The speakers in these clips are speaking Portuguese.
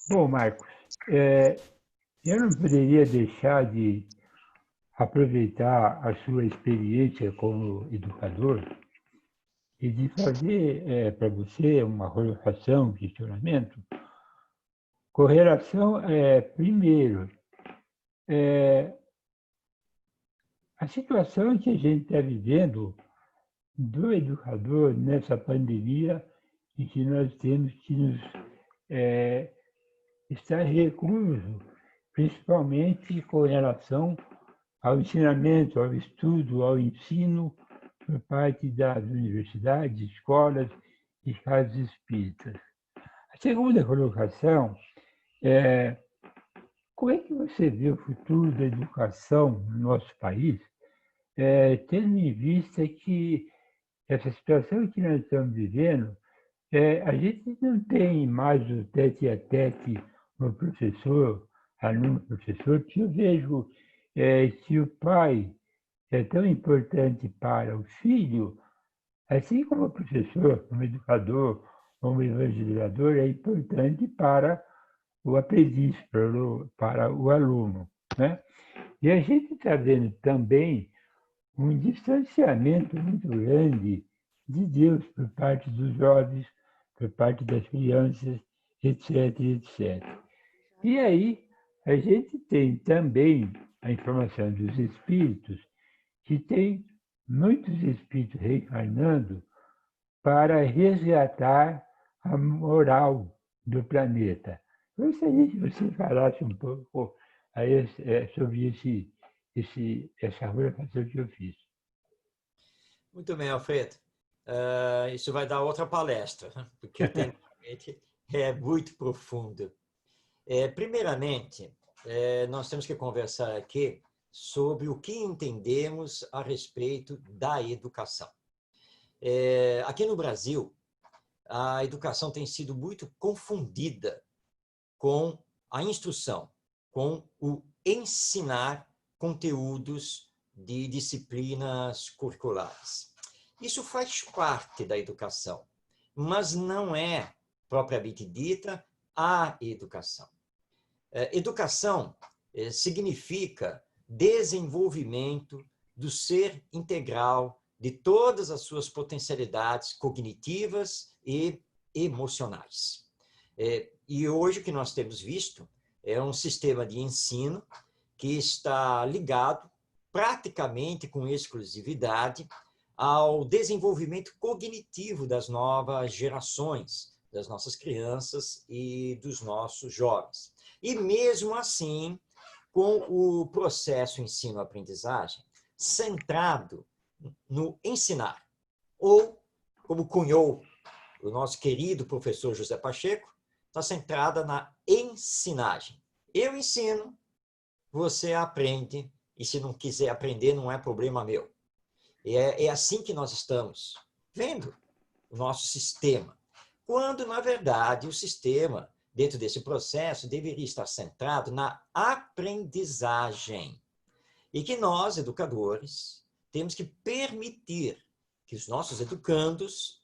Bom, Marcos, eu não poderia deixar de aproveitar a sua experiência como educador e de fazer para você uma colocação, um questionamento, com relação, primeiro, eh, a situação que a gente está vivendo do educador nessa pandemia em que nós temos que nos eh, estar recluso, principalmente com relação ao ensinamento, ao estudo, ao ensino por parte das universidades, escolas e casas espíritas. A segunda colocação é como é que você vê o futuro da educação no nosso país, tendo em vista que essa situação que nós estamos vivendo, a gente não tem mais o tete a tete no professor, aluno-professor, que eu vejo que o pai é tão importante para o filho, assim como o professor, como educador, como evangelizador, é importante para o aprendiz, para o aluno, né? E a gente está vendo também um distanciamento muito grande de Deus por parte dos jovens, por parte das crianças, etc, etc. E aí a gente tem também a informação dos espíritos, que tem muitos espíritos reencarnando para resgatar a moral do planeta. Gostaria que você falasse um pouco sobre essa colocação que eu fiz. Muito bem, Alfredo. Isso vai dar outra palestra, né? Porque o tema realmente é muito profundo. Primeiramente, nós temos que conversar aqui sobre o que entendemos a respeito da educação. Aqui no Brasil, a educação tem sido muito confundida com a instrução, com o ensinar conteúdos de disciplinas curriculares. Isso faz parte da educação, mas não é, propriamente dita, a educação. Educação significa desenvolvimento do ser integral de todas as suas potencialidades cognitivas e emocionais. E hoje o que nós temos visto é um sistema de ensino que está ligado praticamente com exclusividade ao desenvolvimento cognitivo das novas gerações, das nossas crianças e dos nossos jovens. E mesmo assim, com o processo ensino-aprendizagem centrado no ensinar, ou, como cunhou o nosso querido professor José Pacheco, está centrada na ensinagem. Eu ensino, você aprende, e se não quiser aprender, não é problema meu. É assim que nós estamos vendo o nosso sistema. Quando, na verdade, o sistema, dentro desse processo, deveria estar centrado na aprendizagem. E que nós, educadores, temos que permitir que os nossos educandos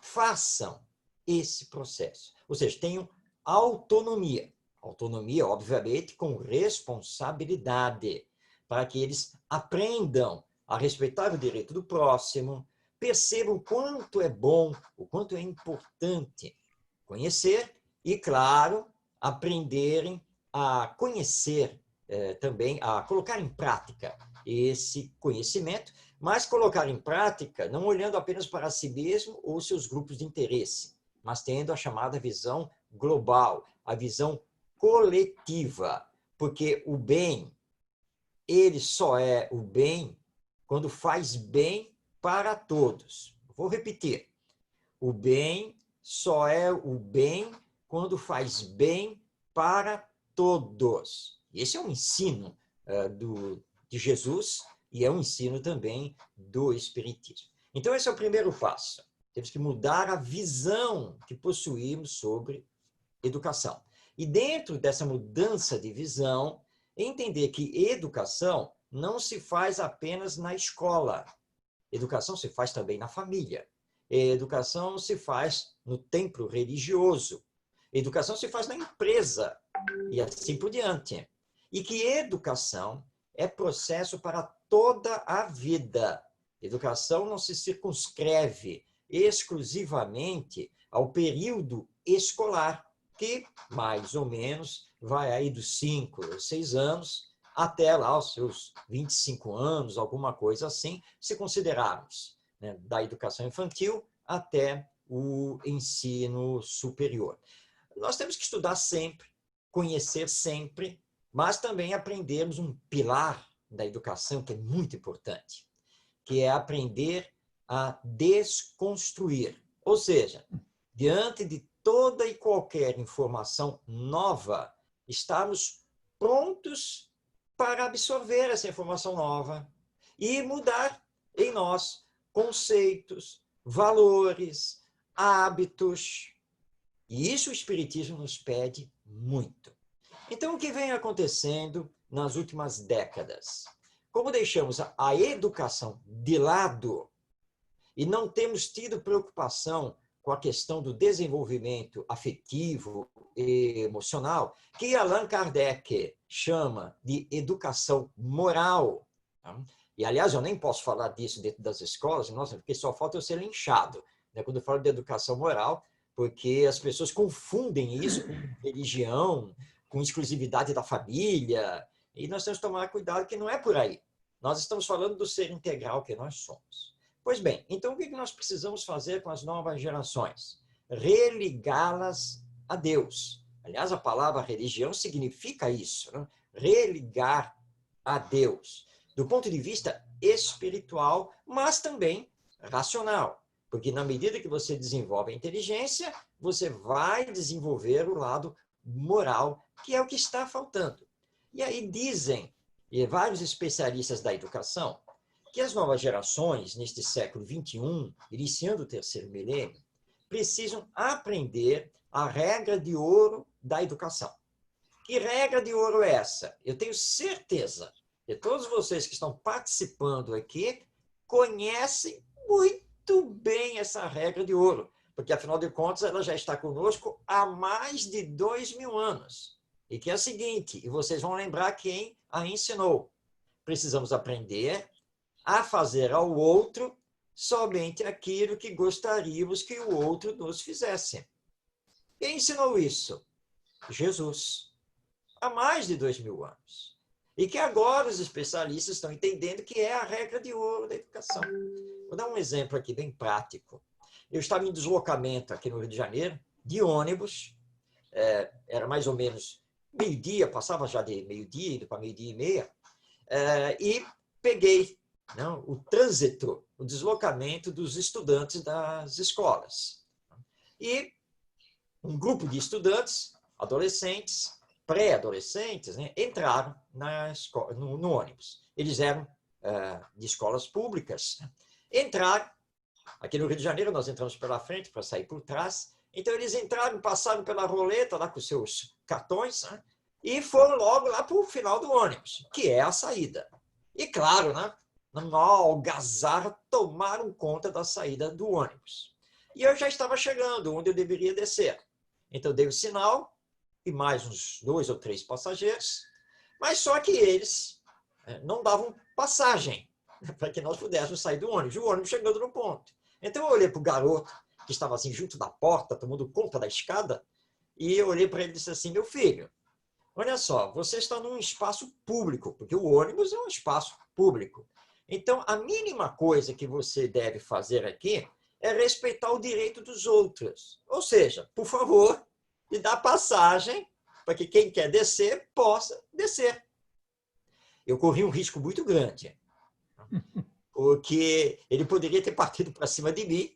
façam esse processo. Ou seja, tenham autonomia. Autonomia, obviamente, com responsabilidade, para que eles aprendam a respeitar o direito do próximo, percebam o quanto é bom, o quanto é importante conhecer e, claro, aprenderem a conhecer também, a colocar em prática esse conhecimento, mas colocar em prática não olhando apenas para si mesmo ou seus grupos de interesse, mas tendo a chamada visão global, a visão coletiva, porque o bem, ele só é o bem quando faz bem para todos. Vou repetir. O bem só é o bem quando faz bem para todos. Esse é um ensino de Jesus e é um ensino também do Espiritismo. Então, esse é o primeiro passo. Temos que mudar a visão que possuímos sobre educação. E dentro dessa mudança de visão, entender que educação não se faz apenas na escola. Educação se faz também na família. Educação se faz no templo religioso. Educação se faz na empresa e assim por diante. E que educação é processo para toda a vida. Educação não se circunscreve exclusivamente ao período escolar, que mais ou menos vai aí dos 5 ou 6 anos até lá os seus 25 anos, alguma coisa assim, se considerarmos, né, da educação infantil até o ensino superior. Nós temos que estudar sempre, conhecer sempre, mas também aprendermos um pilar da educação que é muito importante, que é aprender a desconstruir. Ou seja, diante de toda e qualquer informação nova, estarmos prontos para absorver essa informação nova e mudar em nós conceitos, valores, hábitos. E isso o Espiritismo nos pede muito. Então, o que vem acontecendo nas últimas décadas? Como deixamos a educação de lado e não temos tido preocupação com a questão do desenvolvimento afetivo e emocional, que Allan Kardec chama de educação moral. E, aliás, eu nem posso falar disso dentro das escolas, nossa, porque só falta eu ser linchado, né, quando eu falo de educação moral, porque as pessoas confundem isso com religião, com exclusividade da família, e nós temos que tomar cuidado que não é por aí. Nós estamos falando do ser integral que nós somos. Pois bem, então o que nós precisamos fazer com as novas gerações? Religá-las a Deus. Aliás, a palavra religião significa isso, né? Religar a Deus. Do ponto de vista espiritual, mas também racional. Porque na medida que você desenvolve a inteligência, você vai desenvolver o lado moral, que é o que está faltando. E aí dizem, e vários especialistas da educação, que as novas gerações, neste século XXI, iniciando o terceiro milênio, precisam aprender a regra de ouro da educação. Que regra de ouro é essa? Eu tenho certeza que todos vocês que estão participando aqui conhecem muito bem essa regra de ouro, porque, afinal de contas, ela já está conosco há mais de 2000 anos. E que é a seguinte, e vocês vão lembrar quem a ensinou. Precisamos aprender a fazer ao outro somente aquilo que gostaríamos que o outro nos fizesse. Quem ensinou isso? Jesus. Há mais de 2000 anos. E que agora os especialistas estão entendendo que é a regra de ouro da educação. Vou dar um exemplo aqui bem prático. Eu estava em deslocamento aqui no Rio de Janeiro, de ônibus, era mais ou menos meio-dia, passava já de meio-dia, indo para meio-dia e meia, e peguei o trânsito, o deslocamento dos estudantes das escolas. E um grupo de estudantes, adolescentes, pré-adolescentes, né, entraram no ônibus. Eles eram de escolas públicas. Entraram, aqui no Rio de Janeiro nós entramos pela frente para sair por trás, então eles entraram, passaram pela roleta lá com seus cartões, né, e foram logo lá para o final do ônibus, que é a saída. E claro, né, na algazarra, tomaram conta da saída do ônibus. E eu já estava chegando onde eu deveria descer. Então eu dei o sinal, e mais uns 2 ou 3 passageiros, mas só que eles não davam passagem para que nós pudéssemos sair do ônibus. O ônibus chegando no ponto. Então eu olhei para o garoto, que estava assim junto da porta, tomando conta da escada, e eu olhei para ele e disse assim, meu filho, olha só, você está num espaço público, porque o ônibus é um espaço público. Então, a mínima coisa que você deve fazer aqui é respeitar o direito dos outros. Ou seja, por favor, me dá passagem para que quem quer descer possa descer. Eu corri um risco muito grande, porque ele poderia ter partido para cima de mim,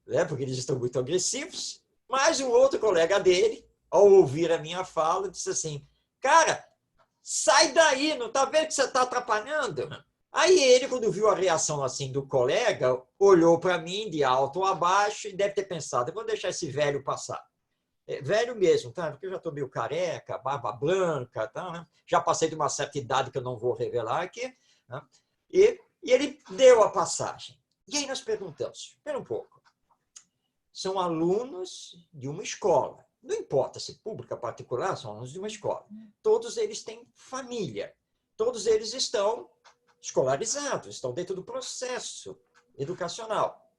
né, porque eles estão muito agressivos, mas um outro colega dele, ao ouvir a minha fala, disse assim, cara, sai daí, não está vendo que você está atrapalhando? Aí ele, quando viu a reação assim do colega, olhou para mim de alto a baixo e deve ter pensado, eu vou deixar esse velho passar. Velho mesmo, tá? Porque eu já estou meio careca, barba branca, tá, né? Já passei de uma certa idade que eu não vou revelar aqui. Né? E ele deu a passagem. E aí nós perguntamos, espera um pouco, são alunos de uma escola. Não importa se pública ou particular, são alunos de uma escola. Todos eles têm família. Todos eles estão escolarizados, estão dentro do processo educacional.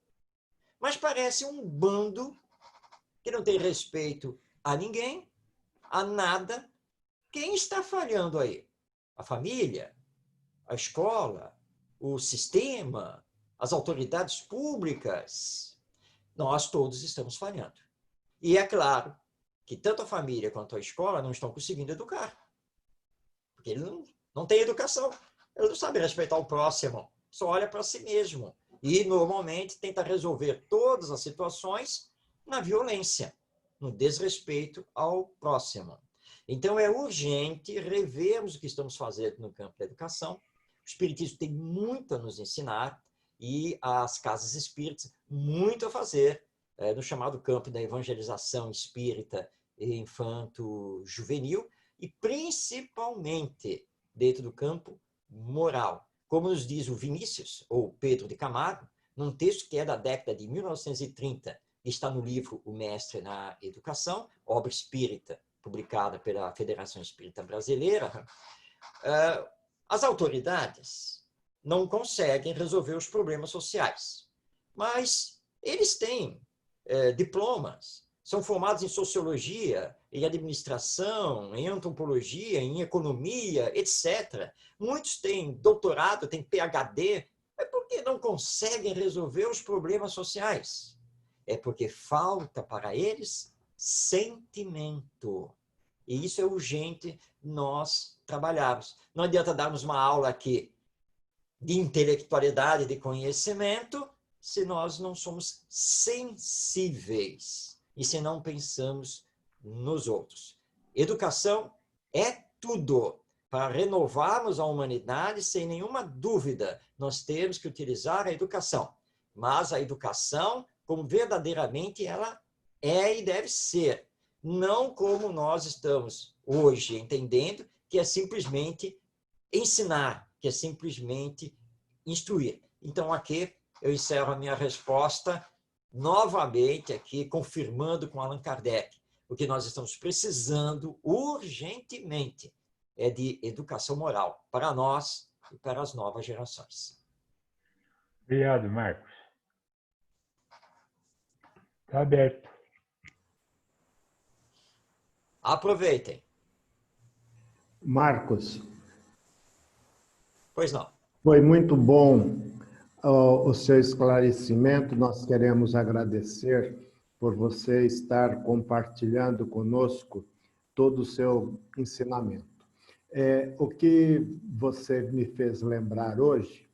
Mas parece um bando que não tem respeito a ninguém, a nada. Quem está falhando aí? A família? A escola? O sistema? As autoridades públicas? Nós todos estamos falhando. E é claro que tanto a família quanto a escola não estão conseguindo educar. Porque ele não tem educação. Ele não sabe respeitar o próximo. Só olha para si mesmo. E, normalmente, tenta resolver todas as situações na violência, no desrespeito ao próximo. Então, é urgente revermos o que estamos fazendo no campo da educação. O Espiritismo tem muito a nos ensinar e as casas espíritas muito a fazer no chamado campo da evangelização espírita e infanto-juvenil e, principalmente, dentro do campo moral. Como nos diz o Vinícius, ou Pedro de Camargo, num texto que é da década de 1930, está no livro O Mestre na Educação, obra espírita, publicada pela Federação Espírita Brasileira, as autoridades não conseguem resolver os problemas sociais. Mas eles têm diplomas, são formados em sociologia, em administração, em antropologia, em economia, etc. Muitos têm doutorado, têm PhD, é porque não conseguem resolver os problemas sociais. É porque falta para eles sentimento. E isso é urgente nós trabalharmos. Não adianta darmos uma aula aqui de intelectualidade, de conhecimento, se nós não somos sensíveis e se não pensamos nos outros. Educação é tudo. Para renovarmos a humanidade, sem nenhuma dúvida, nós temos que utilizar a educação. Mas a educação, como verdadeiramente ela é e deve ser, não como nós estamos hoje entendendo, que é simplesmente ensinar, que é simplesmente instruir. Então, aqui eu encerro a minha resposta novamente aqui, confirmando com Allan Kardec. O que nós estamos precisando urgentemente é de educação moral para nós e para as novas gerações. Obrigado, Marcos. Está aberto. Aproveitem. Marcos, Pois não. foi muito bom o seu esclarecimento. Nós queremos agradecer por você estar compartilhando conosco todo o seu ensinamento. O que você me fez lembrar hoje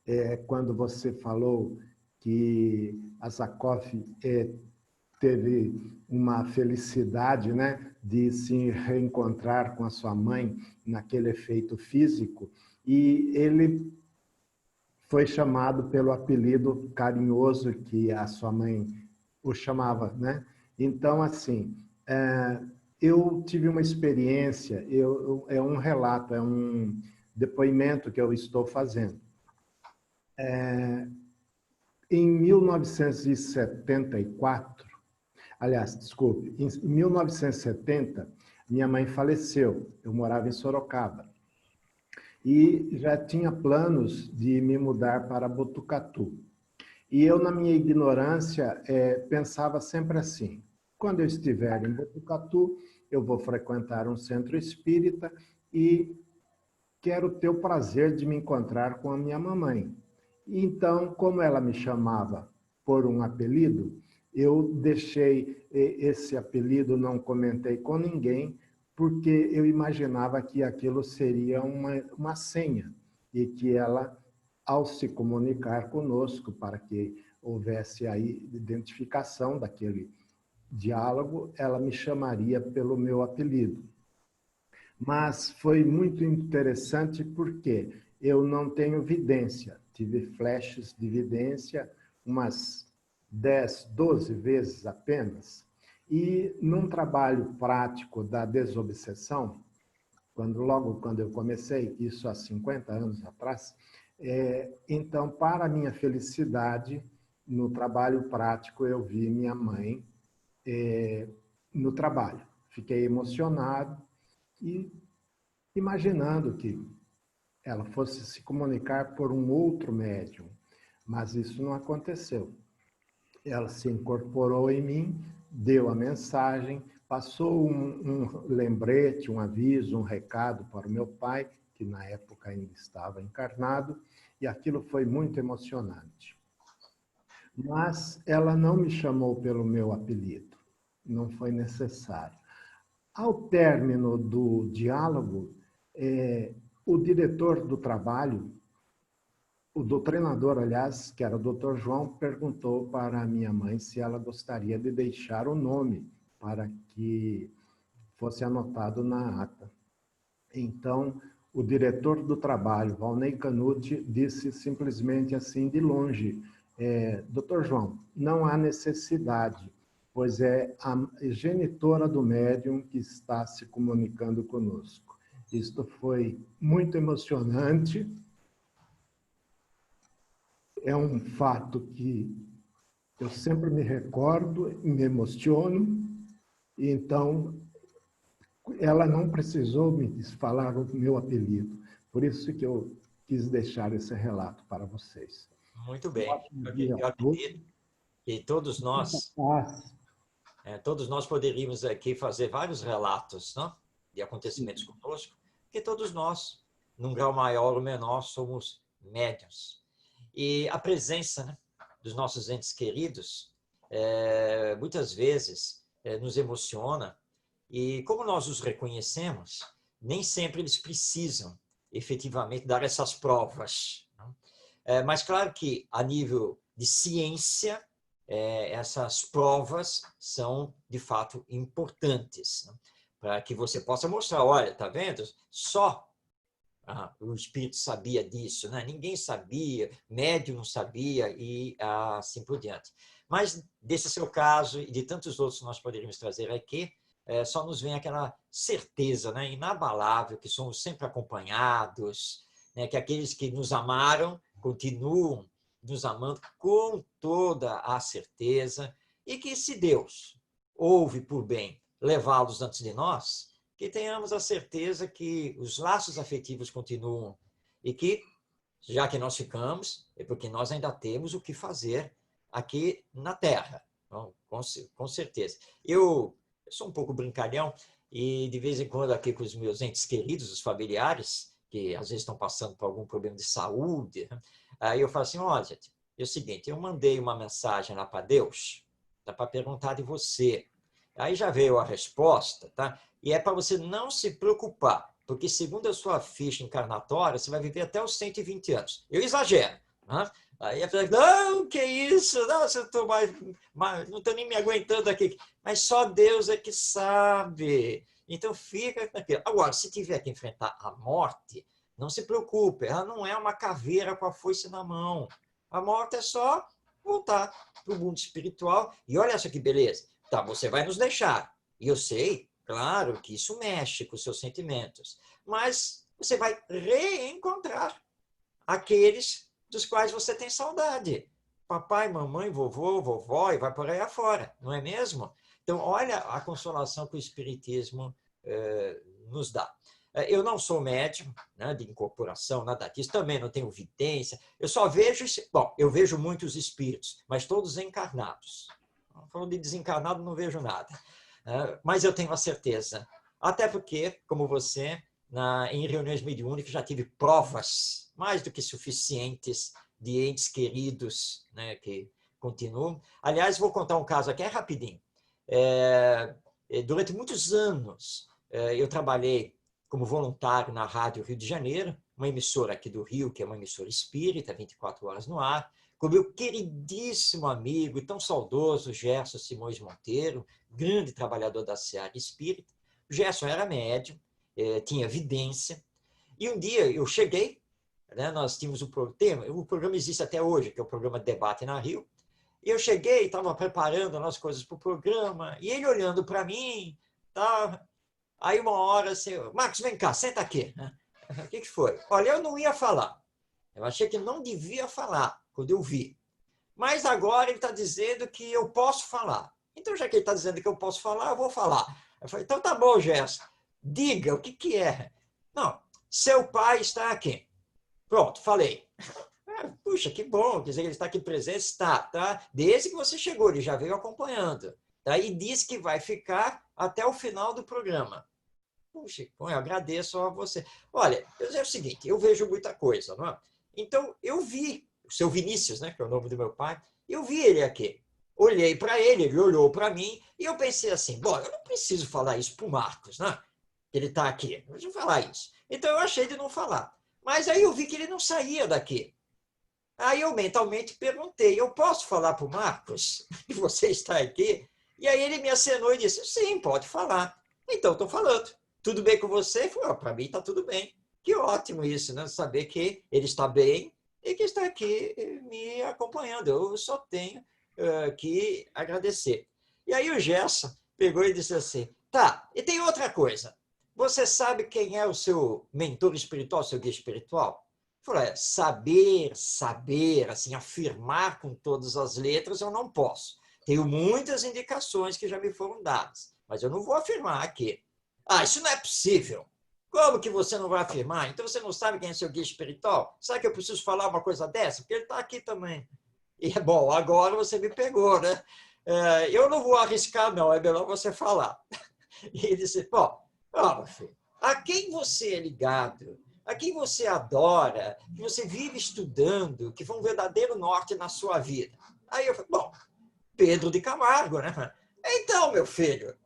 é quando você falou que a Zakoff teve uma felicidade, né, de se reencontrar com a sua mãe naquele efeito físico, e ele foi chamado pelo apelido carinhoso que a sua mãe o chamava, né? Então, assim, eu tive uma experiência, é um relato, é um depoimento que eu estou fazendo. Em 1974, aliás, desculpe, em 1970, minha mãe faleceu. Eu morava em Sorocaba. E já tinha planos de me mudar para Botucatu. E eu, na minha ignorância, pensava sempre assim: quando eu estiver em Botucatu, eu vou frequentar um centro espírita e quero ter o prazer de me encontrar com a minha mamãe. Então, como ela me chamava por um apelido, eu deixei esse apelido, não comentei com ninguém, porque eu imaginava que aquilo seria uma senha e que ela, ao se comunicar conosco, para que houvesse aí identificação daquele diálogo, ela me chamaria pelo meu apelido. Mas foi muito interessante porque eu não tenho vidência. Tive flashes de vidência umas 10, 12 vezes apenas. E num trabalho prático da desobsessão, logo quando eu comecei, isso há 50 anos atrás, então, para a minha felicidade, no trabalho prático, eu vi minha mãe no trabalho. Fiquei emocionado e imaginando que ela fosse se comunicar por um outro médium, mas isso não aconteceu. Ela se incorporou em mim, deu a mensagem, passou um lembrete, um aviso, um recado para o meu pai, que na época ainda estava encarnado, e aquilo foi muito emocionante. Mas ela não me chamou pelo meu apelido, não foi necessário. Ao término do diálogo, o diretor do trabalho, o doutrinador, aliás, que era o Dr. João, perguntou para a minha mãe se ela gostaria de deixar o nome para que fosse anotado na ata. Então, o diretor do trabalho, Valnei Canuti, disse simplesmente assim, de longe, Dr. João, não há necessidade, pois é a genitora do médium que está se comunicando conosco. Isto foi muito emocionante. É um fato que eu sempre me recordo, me emociono, e então ela não precisou me falar o meu apelido. Por isso que eu quis deixar esse relato para vocês. Muito bem. Ótimo dia a Eu acredito que todos nós poderíamos aqui fazer vários relatos, não? De acontecimentos conosco, porque todos nós, num grau maior ou menor, somos médiuns. E a presença, né, dos nossos entes queridos, muitas vezes, nos emociona. E como nós os reconhecemos, nem sempre eles precisam, efetivamente, dar essas provas. Mas, claro que, a nível de ciência, essas provas são, de fato, importantes, né? Para que você possa mostrar, olha, tá vendo? Só o espírito sabia disso, né? Ninguém sabia, médium não sabia e assim por diante. Mas desse seu caso e de tantos outros que nós poderíamos trazer aqui, só nos vem aquela certeza, né, inabalável, que somos sempre acompanhados, né, que aqueles que nos amaram continuam nos amando com toda a certeza, e que se Deus houve por bem levá-los antes de nós, que tenhamos a certeza que os laços afetivos continuam e que, já que nós ficamos, é porque nós ainda temos o que fazer aqui na Terra. Então, com certeza. Eu sou um pouco brincalhão e, de vez em quando, aqui com os meus entes queridos, os familiares, que às vezes estão passando por algum problema de saúde, aí eu falo assim, olha, gente, é o seguinte, eu mandei uma mensagem lá para Deus, tá, para perguntar de você. Aí já veio a resposta, tá? E é para você não se preocupar, porque, segundo a sua ficha encarnatória, você vai viver até os 120 anos. Eu exagero, né? Aí a pessoa, não, que isso? Nossa, eu estou não estou nem me aguentando aqui. Mas só Deus é que sabe. Então fica naquilo. Agora, se tiver que enfrentar a morte, não se preocupe, ela não é uma caveira com a foice na mão. A morte é só voltar para o mundo espiritual. E olha só que beleza. Tá, você vai nos deixar. E eu sei, claro, que isso mexe com os seus sentimentos. Mas você vai reencontrar aqueles dos quais você tem saudade. Papai, mamãe, vovô, vovó, e vai por aí afora, não é mesmo? Então, olha a consolação que o Espiritismo nos dá. Eu não sou médium, né, de incorporação, nada disso, também não tenho vidência. Eu só vejo, bom, eu vejo muitos espíritos, mas todos encarnados. Falando de desencarnado, não vejo nada. Mas eu tenho a certeza. Até porque, como você, em reuniões mediúnicas, já tive provas mais do que suficientes de entes queridos, né, que continuam. Aliás, vou contar um caso aqui, é rapidinho. Durante muitos anos, eu trabalhei como voluntário na Rádio Rio de Janeiro, uma emissora aqui do Rio, que é uma emissora espírita, 24 horas no ar, com meu queridíssimo amigo e tão saudoso Gerson Simões Monteiro, grande trabalhador da Seara Espírita. O Gerson era médium, tinha vidência, e um dia eu cheguei, né, nós tínhamos o programa existe até hoje, que é o programa Debate na Rio, e eu cheguei, estava preparando as coisas para o programa, e ele olhando para mim, tá, aí uma hora assim, Marcos, vem cá, senta aqui. O que foi? Olha, eu não ia falar, eu achei que não devia falar quando eu vi. Mas agora ele está dizendo que eu posso falar. Então, já que ele está dizendo que eu posso falar, eu vou falar. Eu falei, então tá bom, Gerson, diga, o que que é? Não, seu pai está aqui. Pronto, falei. Puxa, que bom, quer dizer, ele está aqui presente, está, tá? Desde que você chegou, ele já veio acompanhando. Tá? E disse que vai ficar até o final do programa. Puxa, bom, eu agradeço a você. Olha, é o seguinte, eu vejo muita coisa, não é? Então, eu vi o seu Vinícius, né, que é o nome do meu pai, eu vi ele aqui. Olhei para ele, ele olhou para mim, e eu pensei assim, bom, eu não preciso falar isso para o Marcos, né? Que ele está aqui, não preciso falar isso. Então, eu achei de não falar. Mas aí eu vi que ele não saía daqui. Aí eu mentalmente perguntei, eu posso falar para o Marcos que você está aqui? E aí ele me acenou e disse, sim, pode falar. Então, estou falando. Tudo bem com você? Ele falou, para mim está tudo bem. Que ótimo isso, né? Saber que ele está bem e que está aqui me acompanhando. Eu só tenho que agradecer. E aí o Gerson pegou e disse assim, tá, e tem outra coisa. Você sabe quem é o seu mentor espiritual, seu guia espiritual? Falei, saber, assim, afirmar com todas as letras, eu não posso. Tenho muitas indicações que já me foram dadas, mas eu não vou afirmar aqui. Ah, isso não é possível. Como que você não vai afirmar? Então você não sabe quem é seu guia espiritual? Sabe que eu preciso falar uma coisa dessa? Porque ele está aqui também. E, bom, agora você me pegou, né? Eu não vou arriscar, não, é melhor você falar. E ele disse, bom, meu filho, a quem você é ligado? A quem você adora, que você vive estudando, que foi um verdadeiro norte na sua vida. Aí eu falei, bom, Pedro de Camargo, né? Então, meu filho,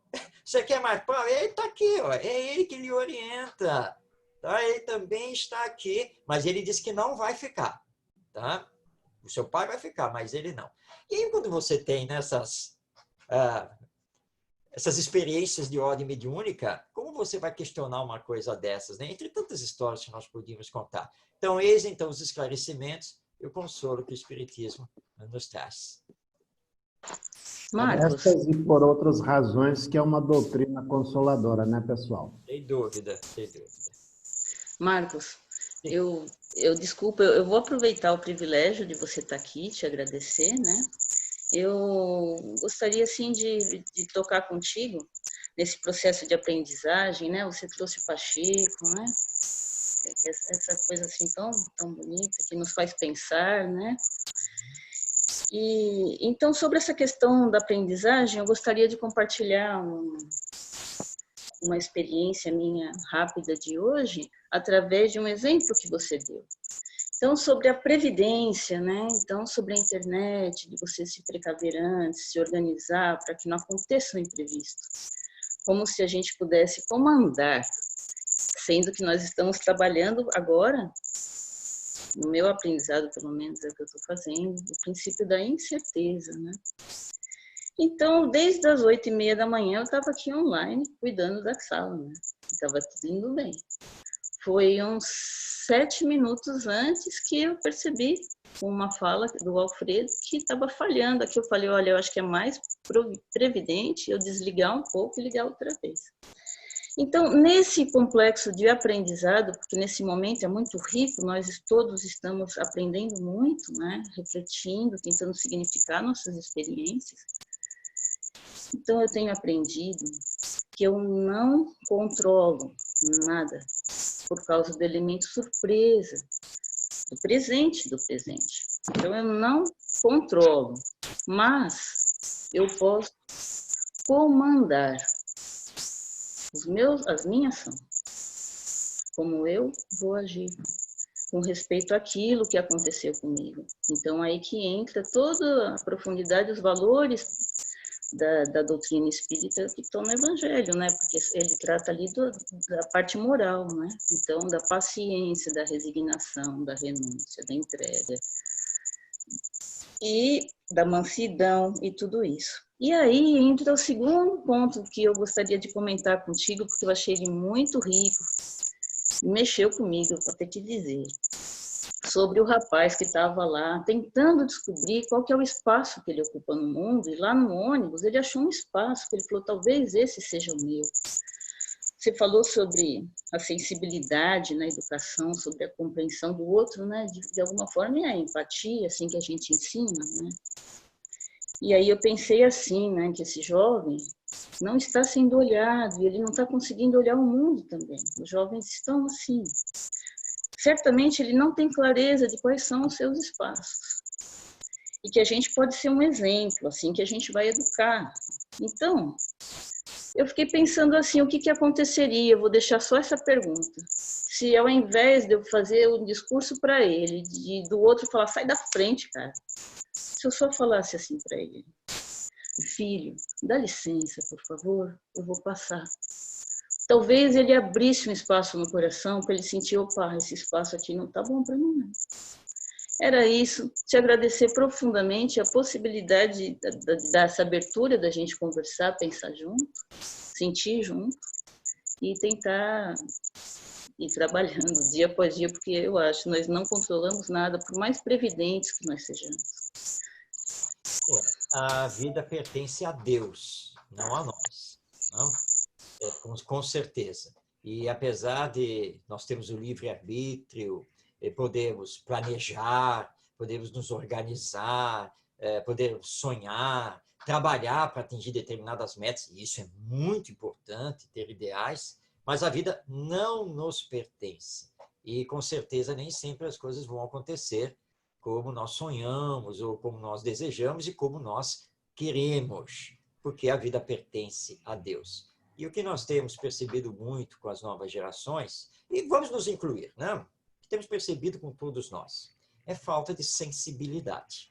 você quer mais pão? Ele está aqui, ó, é ele que lhe orienta. Tá? Ele também está aqui, mas ele disse que não vai ficar. Tá? O seu pai vai ficar, mas ele não. E aí, quando você tem nessas... essas experiências de ordem mediúnica, como você vai questionar uma coisa dessas, né? Entre tantas histórias que nós podíamos contar. Então, eis então os esclarecimentos e o consolo que o Espiritismo nos traz. Marcos. Essas e por outras razões que é uma doutrina consoladora, né, pessoal? Sem dúvida, sem dúvida. Marcos, desculpa, eu vou aproveitar o privilégio de você estar aqui, te agradecer, né? Eu gostaria, assim, de tocar contigo nesse processo de aprendizagem, né? Você trouxe o Pacheco, né? Essa coisa, assim, tão bonita, que nos faz pensar, né? E, então, sobre essa questão da aprendizagem, eu gostaria de compartilhar uma experiência minha rápida de hoje, através de um exemplo que você deu. Então, sobre a previdência, né? Então, sobre a internet, de você se precaver antes, se organizar para que não aconteça um imprevisto. Como se a gente pudesse comandar, sendo que nós estamos trabalhando agora, no meu aprendizado, pelo menos é o que eu estou fazendo, o princípio da incerteza, né? Então, desde as 8h30 da manhã, eu estava aqui online, cuidando da sala, né? Estava tudo indo bem. Foi uns 7 minutos antes que eu percebi uma fala do Alfredo que estava falhando. Aqui eu falei, olha, eu acho que é mais previdente eu desligar um pouco e ligar outra vez. Então, nesse complexo de aprendizado, porque nesse momento é muito rico, nós todos estamos aprendendo muito, né? Refletindo, tentando significar nossas experiências. Então, eu tenho aprendido que eu não controlo nada por causa do elemento surpresa, do presente. Então, eu não controlo, mas eu posso comandar as minhas ações, como eu vou agir, com respeito àquilo que aconteceu comigo. Então, aí que entra toda a profundidade, os valores da doutrina espírita que estão no Evangelho, né? Porque ele trata ali da parte moral, né? Então, da paciência, da resignação, da renúncia, da entrega e da mansidão e tudo isso. E aí entra o segundo ponto que eu gostaria de comentar contigo, porque eu achei ele muito rico, mexeu comigo, vou ter que dizer, sobre o rapaz que estava lá tentando descobrir qual que é o espaço que ele ocupa no mundo, e lá no ônibus ele achou um espaço, que ele falou, talvez esse seja o meu. você falou sobre a sensibilidade na educação, sobre a compreensão do outro, né? De alguma forma é a empatia, assim, que a gente ensina, né? E aí eu pensei assim, né? Que esse jovem não está sendo olhado e ele não está conseguindo olhar o mundo também. Os jovens estão assim. Certamente ele não tem clareza de quais são os seus espaços. E que a gente pode ser um exemplo, assim, que a gente vai educar. Então, eu fiquei pensando assim, o que aconteceria? Eu vou deixar só essa pergunta. Se ao invés de eu fazer um discurso para ele, do outro falar, sai da frente, cara. Se eu só falasse assim para ele, filho, dá licença, por favor, eu vou passar. Talvez ele abrisse um espaço no coração para ele sentir, opa, esse espaço aqui não tá bom para mim, não. Era isso, te agradecer profundamente a possibilidade dessa abertura da gente conversar, pensar junto, sentir junto e tentar ir trabalhando dia após dia, porque eu acho que nós não controlamos nada, por mais previdentes que nós sejamos. A vida pertence a Deus, não a nós. Não? Com certeza. E apesar de nós termos o livre-arbítrio, podemos planejar, podemos nos organizar, podemos sonhar, trabalhar para atingir determinadas metas, e isso é muito importante, ter ideais, mas a vida não nos pertence. E, com certeza, nem sempre as coisas vão acontecer como nós sonhamos, ou como nós desejamos, e como nós queremos, porque a vida pertence a Deus. E o que nós temos percebido muito com as novas gerações, e vamos nos incluir, né? Temos percebido com todos nós, é falta de sensibilidade.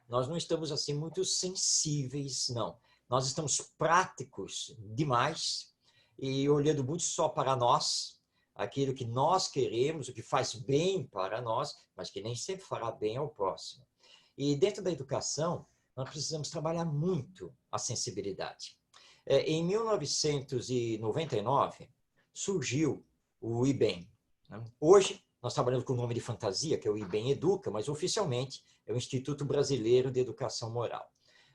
Nós não estamos assim muito sensíveis, não. Nós estamos práticos demais e olhando muito só para nós, aquilo que nós queremos, o que faz bem para nós, mas que nem sempre fará bem ao próximo. E dentro da educação, nós precisamos trabalhar muito a sensibilidade. Em 1999, surgiu o IBEM. Hoje, nós trabalhamos com o nome de fantasia, que é o IBEM Educa, mas oficialmente é o Instituto Brasileiro de Educação Moral.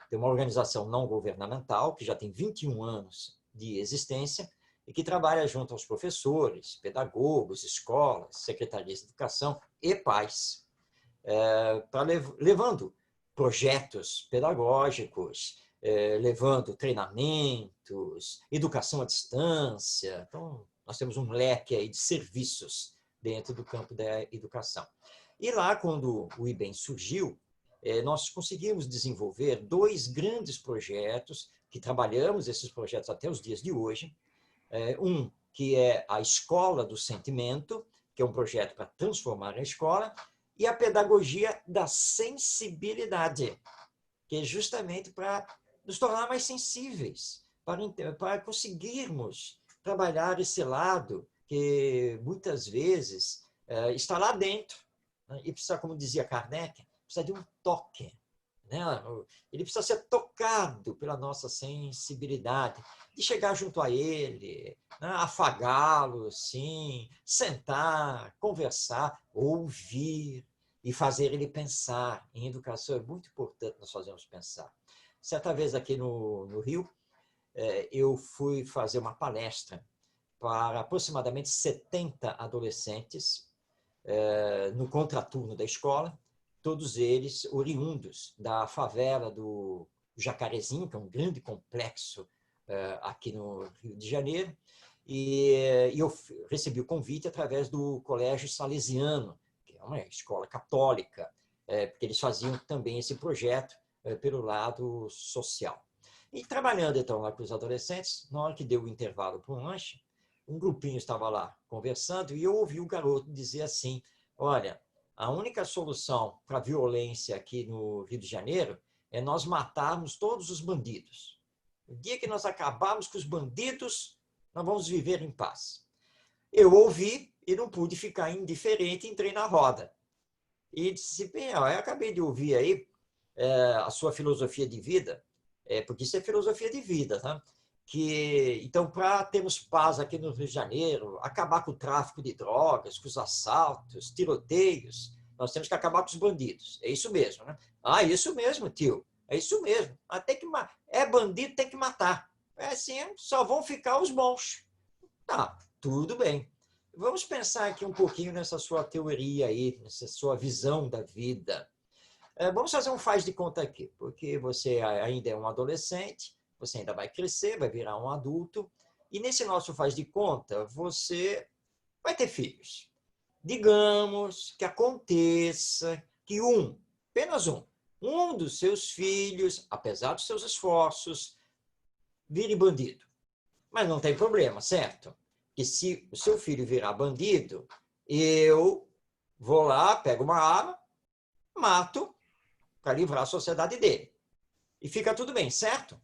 É uma organização não governamental que já tem 21 anos de existência e que trabalha junto aos professores, pedagogos, escolas, secretarias de educação e pais, levando projetos pedagógicos, levando treinamentos, educação à distância. Então, nós temos um leque aí de serviços dentro do campo da educação. E lá, quando o IBEM surgiu, nós conseguimos desenvolver 2 grandes projetos, que trabalhamos esses projetos até os dias de hoje. Um que é a Escola do Sentimento, que é um projeto para transformar a escola, e a Pedagogia da Sensibilidade, que é justamente para nos tornar mais sensíveis, para conseguirmos trabalhar esse lado que muitas vezes está lá dentro, né? E precisa, como dizia Kardec, precisa de um toque, né? Ele precisa ser tocado pela nossa sensibilidade, de chegar junto a ele, né? Afagá-lo, sim, sentar, conversar, ouvir e fazer ele pensar. Em educação é muito importante nós fazermos pensar. Certa vez aqui no Rio, eu fui fazer uma palestra para aproximadamente 70 adolescentes no contraturno da escola, todos eles oriundos da favela do Jacarezinho, que é um grande complexo aqui no Rio de Janeiro, e eu recebi o convite através do Colégio Salesiano, que é uma escola católica, porque eles faziam também esse projeto pelo lado social. E trabalhando então lá com os adolescentes, na hora que deu o intervalo para um lanche, um grupinho estava lá conversando e eu ouvi o garoto dizer assim: olha, a única solução para a violência aqui no Rio de Janeiro é nós matarmos todos os bandidos. O dia que nós acabarmos com os bandidos, nós vamos viver em paz. Eu ouvi e não pude ficar indiferente, entrei na roda. E disse: bem, eu acabei de ouvir aí a sua filosofia de vida, porque isso é filosofia de vida, tá? Então, para termos paz aqui no Rio de Janeiro, acabar com o tráfico de drogas, com os assaltos, tiroteios, nós temos que acabar com os bandidos. É isso mesmo, né? Ah, isso mesmo, tio. É isso mesmo. Bandido, tem que matar. É assim, só vão ficar os bons. Tá, tudo bem. Vamos pensar aqui um pouquinho nessa sua teoria aí, nessa sua visão da vida. Vamos fazer um faz de conta aqui, porque você ainda é um adolescente, você ainda vai crescer, vai virar um adulto, e nesse nosso faz de conta, você vai ter filhos. Digamos que aconteça que apenas um dos seus filhos, apesar dos seus esforços, vire bandido. Mas não tem problema, certo? Que se o seu filho virar bandido, eu vou lá, pego uma arma, mato para livrar a sociedade dele. E fica tudo bem, certo?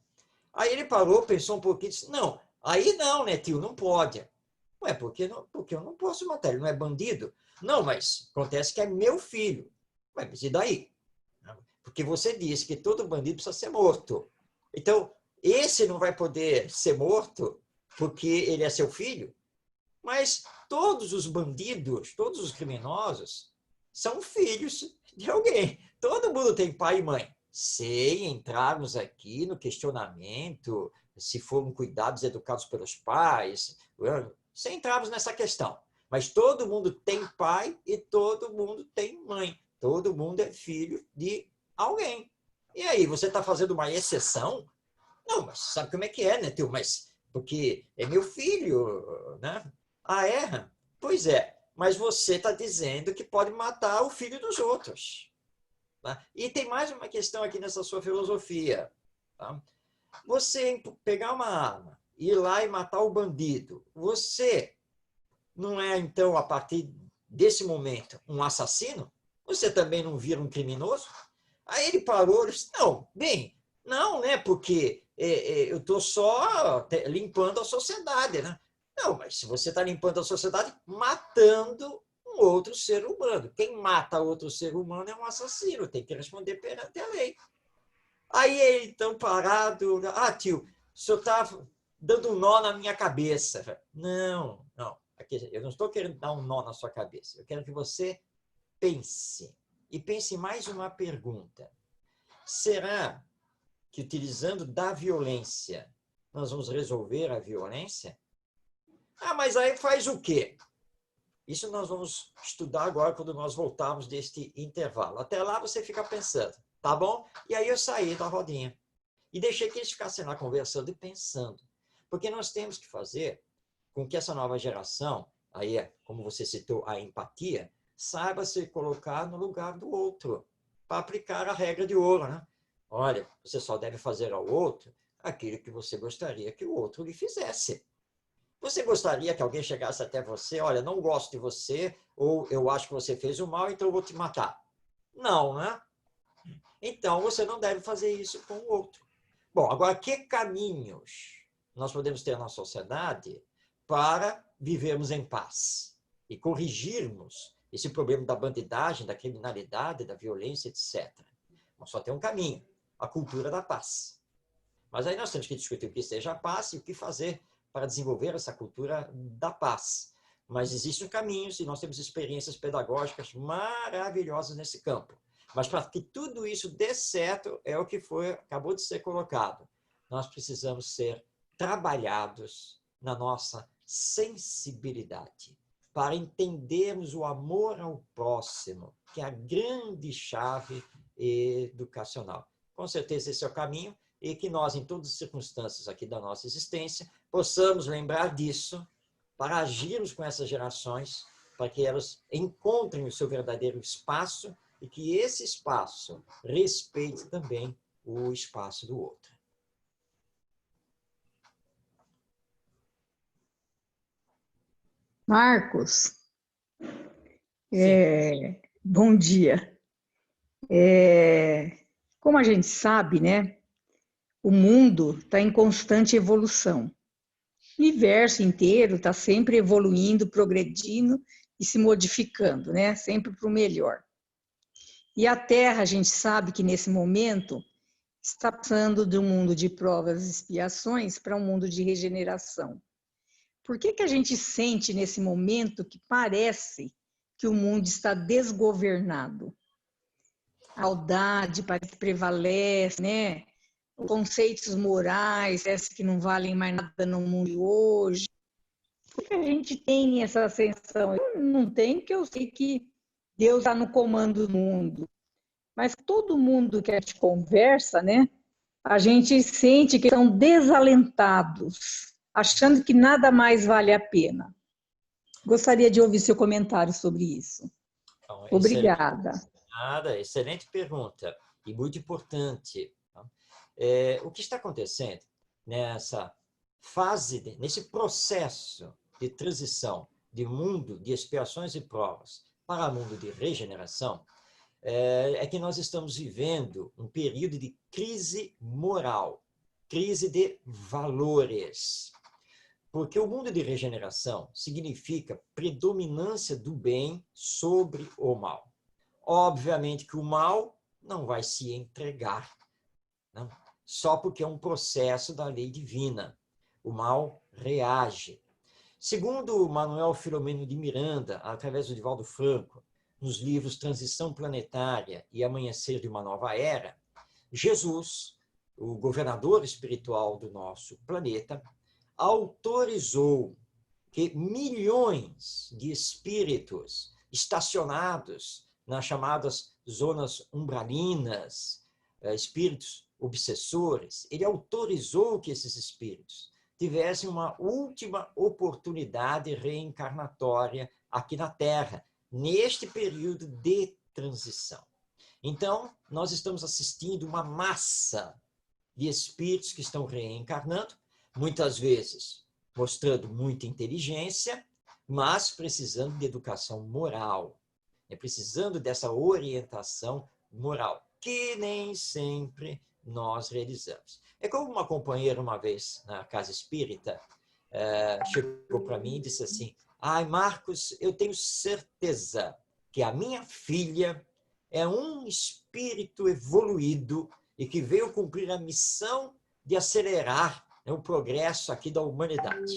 Aí ele parou, pensou um pouquinho e disse, não, aí não, né, tio, não pode. Ué, porque eu não posso matar, ele não é bandido. Não, mas acontece que é meu filho. Ué, mas e daí? Porque você disse que todo bandido precisa ser morto. Então, esse não vai poder ser morto porque ele é seu filho? Mas todos os bandidos, todos os criminosos, são filhos de alguém. Todo mundo tem pai e mãe. Se entrarmos aqui no questionamento, se foram cuidados, educados pelos pais, se entrarmos nessa questão. Mas todo mundo tem pai e todo mundo tem mãe. Todo mundo é filho de alguém. E aí, você está fazendo uma exceção? Não, mas sabe como é que é, né, tio? Mas porque é meu filho, né? Ah, é? Pois é, mas você está dizendo que pode matar o filho dos outros. Tá? E tem mais uma questão aqui nessa sua filosofia. Tá? Você pegar uma arma, ir lá e matar o bandido, você não é, então, a partir desse momento, um assassino? Você também não vira um criminoso? Aí ele parou e disse, não, bem, não, né, porque eu estou só limpando a sociedade, né? Não, mas se você está limpando a sociedade, matando um outro ser humano. Quem mata outro ser humano é um assassino, tem que responder perante a lei. Aí ele, então, parado, ah, tio, o senhor está dando um nó na minha cabeça. Não, não, eu não estou querendo dar um nó na sua cabeça, eu quero que você pense. E pense em mais uma pergunta. Será que, utilizando da violência, nós vamos resolver a violência? Ah, mas aí faz o quê? Isso nós vamos estudar agora quando nós voltarmos deste intervalo. Até lá você fica pensando, tá bom? E aí eu saí da rodinha e deixei que eles ficassem lá conversando e pensando. Porque nós temos que fazer com que essa nova geração, aí, como você citou, a empatia, saiba se colocar no lugar do outro, para aplicar a regra de ouro, né? Olha, você só deve fazer ao outro aquilo que você gostaria que o outro lhe fizesse. Você gostaria que alguém chegasse até você, olha, não gosto de você, ou eu acho que você fez o mal, então eu vou te matar? Não, né? Então você não deve fazer isso com o outro. Bom, agora, que caminhos nós podemos ter na sociedade para vivermos em paz e corrigirmos esse problema da bandidagem, da criminalidade, da violência, etc. Mas só tem um caminho, a cultura da paz. Mas aí nós temos que discutir o que seja a paz e o que fazer para desenvolver essa cultura da paz. Mas existem caminhos e nós temos experiências pedagógicas maravilhosas nesse campo. Mas para que tudo isso dê certo, é o que acabou de ser colocado. Nós precisamos ser trabalhados na nossa sensibilidade, para entendermos o amor ao próximo, que é a grande chave educacional. Com certeza esse é o caminho, e que nós, em todas as circunstâncias aqui da nossa existência, possamos lembrar disso para agirmos com essas gerações, para que elas encontrem o seu verdadeiro espaço e que esse espaço respeite também o espaço do outro. Marcos, bom dia. Como a gente sabe, né, o mundo está em constante evolução. O universo inteiro está sempre evoluindo, progredindo e se modificando, né, sempre para o melhor. E a Terra, a gente sabe que nesse momento está passando de um mundo de provas e expiações para um mundo de regeneração. Por que a gente sente nesse momento que parece que o mundo está desgovernado? A maldade parece que prevalece, né? Os conceitos morais parece que não valem mais nada no mundo de hoje. Por que a gente tem essa sensação? Eu não tenho, porque eu sei que Deus está no comando do mundo. Mas todo mundo que a gente conversa, né? A gente sente que são desalentados, achando que nada mais vale a pena. Gostaria de ouvir seu comentário sobre isso. Então, Obrigada. Excelente pergunta e muito importante. O que está acontecendo nessa fase, nesse processo de transição de mundo de expiações e provas para mundo de regeneração, é que nós estamos vivendo um período de crise moral, crise de valores. Porque o mundo de regeneração significa predominância do bem sobre o mal. Obviamente que o mal não vai se entregar, não? Só porque é um processo da lei divina. O mal reage. Segundo Manuel Filomeno de Miranda, através do Divaldo Franco, nos livros Transição Planetária e Amanhecer de uma Nova Era, Jesus, o governador espiritual do nosso planeta, autorizou que milhões de espíritos estacionados nas chamadas zonas umbralinas, espíritos obsessores, ele autorizou que esses espíritos tivessem uma última oportunidade reencarnatória aqui na Terra, neste período de transição. Então, nós estamos assistindo uma massa de espíritos que estão reencarnando, muitas vezes mostrando muita inteligência, mas precisando de educação moral, precisando dessa orientação moral, que nem sempre nós realizamos. É como uma companheira, uma vez, na casa espírita, chegou para mim e disse assim: ai, Marcos, eu tenho certeza que a minha filha é um espírito evoluído e que veio cumprir a missão de acelerar o progresso aqui da humanidade.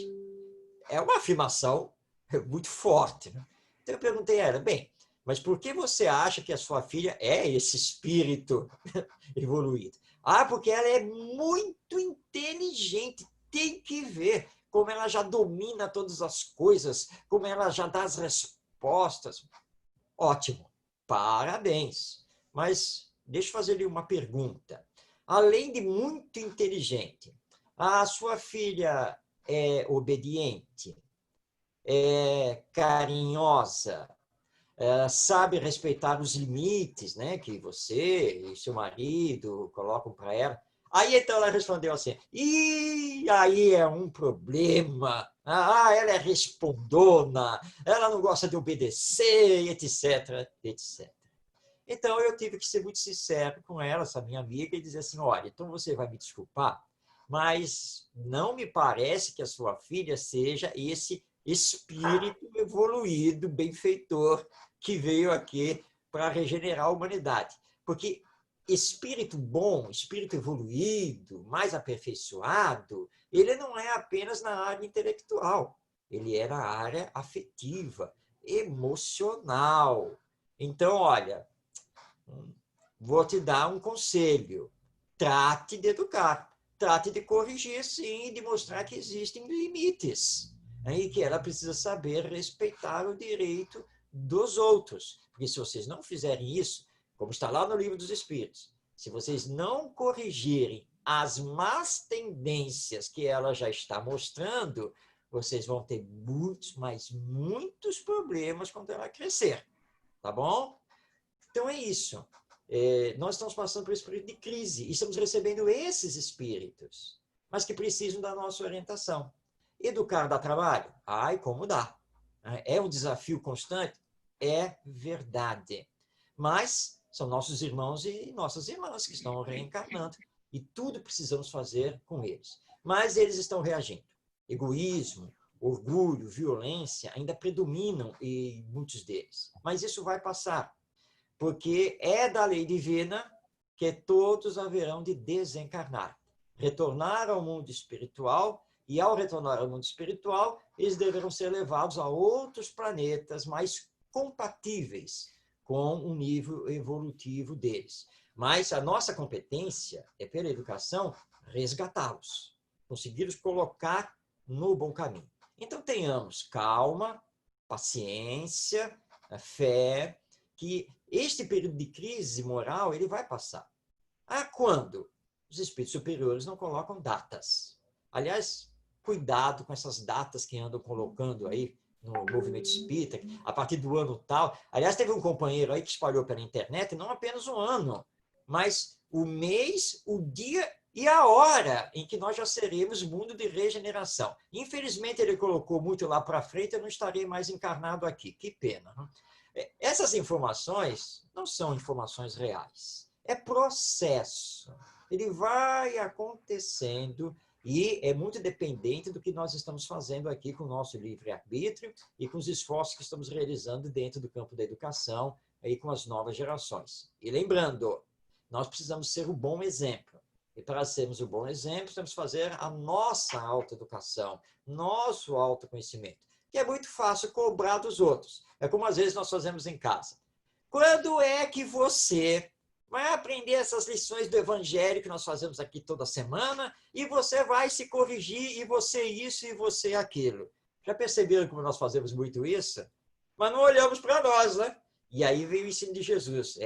É uma afirmação muito forte, né? Então eu perguntei a ela: bem, mas por que você acha que a sua filha é esse espírito evoluído? Ah, porque ela é muito inteligente, tem que ver como ela já domina todas as coisas, como ela já dá as respostas. Ótimo, parabéns. Mas deixa eu fazer-lhe uma pergunta. Além de muito inteligente, a sua filha é obediente, é carinhosa, sabe respeitar os limites, né, que você e seu marido colocam para ela? Aí então ela respondeu assim: e aí é um problema. Ela é respondona, ela não gosta de obedecer, etc, etc. Então eu tive que ser muito sincero com ela, essa minha amiga, e dizer assim: olha, então você vai me desculpar, mas não me parece que a sua filha seja esse espírito evoluído, benfeitor, que veio aqui para regenerar a humanidade. Porque espírito bom, espírito evoluído, mais aperfeiçoado, ele não é apenas na área intelectual, ele é na área afetiva, emocional. Então, olha, vou te dar um conselho: trate de educar, trate de corrigir, sim, e de mostrar que existem limites, e que ela precisa saber respeitar o direito dos outros. Porque se vocês não fizerem isso, como está lá no Livro dos Espíritos, se vocês não corrigirem as más tendências que ela já está mostrando, vocês vão ter muitos, mas muitos problemas quando ela crescer. Tá bom? Então é isso. Nós estamos passando por esse período de crise e estamos recebendo esses espíritos, mas que precisam da nossa orientação. Educar dá trabalho? Ai, como dá. É um desafio constante? É verdade. Mas são nossos irmãos e nossas irmãs que estão reencarnando e tudo precisamos fazer com eles. Mas eles estão reagindo. Egoísmo, orgulho, violência ainda predominam em muitos deles. Mas isso vai passar, porque é da lei divina que todos haverão de desencarnar, retornar ao mundo espiritual, e ao retornar ao mundo espiritual, eles deverão ser levados a outros planetas mais compatíveis com o nível evolutivo deles. Mas a nossa competência é, pela educação, resgatá-los, conseguir os colocar no bom caminho. Então, tenhamos calma, paciência, fé, que este período de crise moral ele vai passar. Quando? Os espíritos superiores não colocam datas. Aliás, cuidado com essas datas que andam colocando aí no movimento espírita, a partir do ano tal. Aliás, teve um companheiro aí que espalhou pela internet, não apenas um ano, mas o mês, o dia e a hora em que nós já seremos mundo de regeneração. Infelizmente, ele colocou muito lá para frente, eu não estarei mais encarnado aqui. Que pena. Essas informações não são informações reais. É processo. Ele vai acontecendo e é muito dependente do que nós estamos fazendo aqui com o nosso livre-arbítrio e com os esforços que estamos realizando dentro do campo da educação e com as novas gerações. E lembrando, nós precisamos ser o bom exemplo. E para sermos o bom exemplo, temos que fazer a nossa autoeducação, nosso autoconhecimento, que é muito fácil cobrar dos outros. É como às vezes nós fazemos em casa. Quando é que você vai aprender essas lições do Evangelho que nós fazemos aqui toda semana e você vai se corrigir e você isso e você aquilo? Já perceberam como nós fazemos muito isso? Mas não olhamos para nós, né? E aí veio o ensino de Jesus.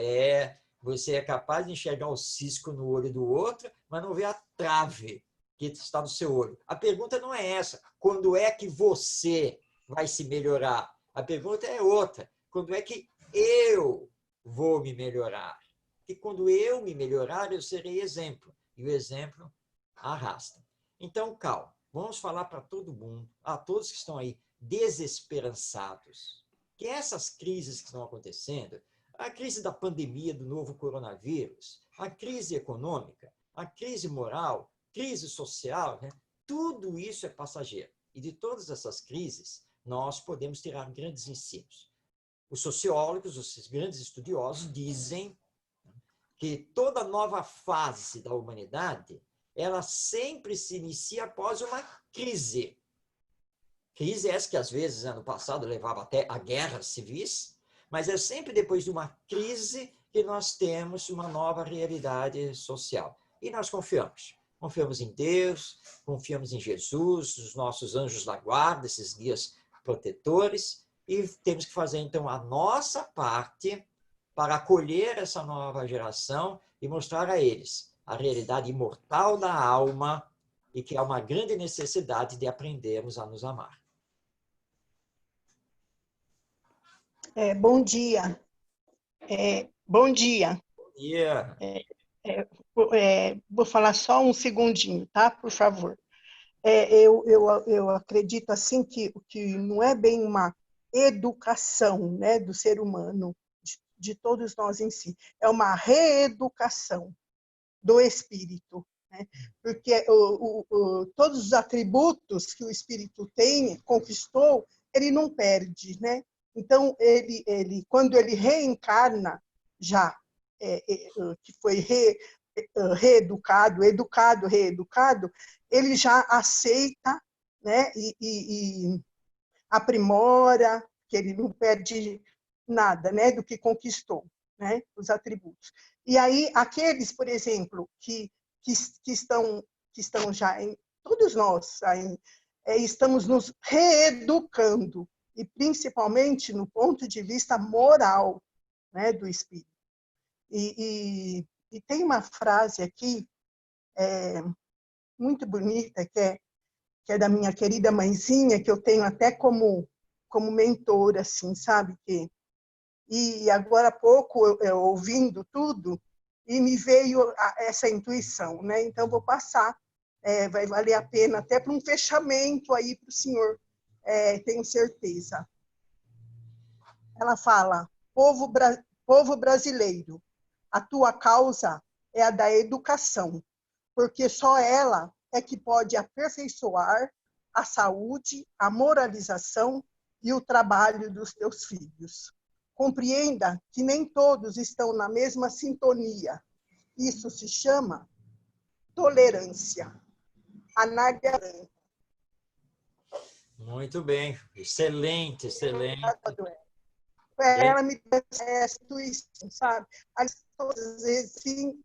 Você é capaz de enxergar o cisco no olho do outro, mas não vê a trave que está no seu olho. A pergunta não é essa. Quando é que você vai se melhorar? A pergunta é outra. Quando é que eu vou me melhorar? E quando eu me melhorar, eu serei exemplo. E o exemplo arrasta. Então, calma. Vamos falar para todo mundo, a todos que estão aí desesperançados, que essas crises que estão acontecendo, a crise da pandemia do novo coronavírus, a crise econômica, a crise moral, crise social, né? Tudo isso é passageiro. E de todas essas crises, nós podemos tirar grandes ensinos. Os sociólogos, os grandes estudiosos, dizem que toda nova fase da humanidade, ela sempre se inicia após uma crise. Crise essa que, às vezes, no passado, levava até a guerras civis, mas é sempre depois de uma crise que nós temos uma nova realidade social. E nós confiamos. Confiamos em Deus, confiamos em Jesus, os nossos anjos da guarda, esses guias protetores, e temos que fazer, então, a nossa parte para acolher essa nova geração e mostrar a eles a realidade imortal da alma e que há uma grande necessidade de aprendermos a nos amar. Bom dia. Bom dia. Bom dia. Vou falar só um segundinho, tá? Por favor. Eu acredito assim que não é bem uma educação, né, do ser humano, de todos nós em si. É uma reeducação do espírito, né? Porque todos os atributos que o espírito tem, conquistou, ele não perde, né? Então, quando ele reencarna, já que foi reeducado, reeducado, ele já aceita, né? E aprimora, que ele não perde nada, né, do que conquistou, né, os atributos. E aí, aqueles, por exemplo, que estão já em, todos nós estamos nos reeducando, e principalmente no ponto de vista moral, né, do espírito. E tem uma frase aqui muito bonita, que é da minha querida mãezinha, que eu tenho até como mentora, assim, sabe? E agora há pouco, eu ouvindo tudo, e me veio essa intuição, né? Então, vou passar, vai valer a pena, até para um fechamento aí para o senhor, tenho certeza. Ela fala: povo brasileiro, a tua causa é a da educação, porque só ela é que pode aperfeiçoar a saúde, a moralização e o trabalho dos teus filhos. Compreenda que nem todos estão na mesma sintonia. Isso se chama tolerância. Anália Branco. Muito bem. Excelente, excelente. Ela me deu essa intuição, sabe? Às vezes, sim,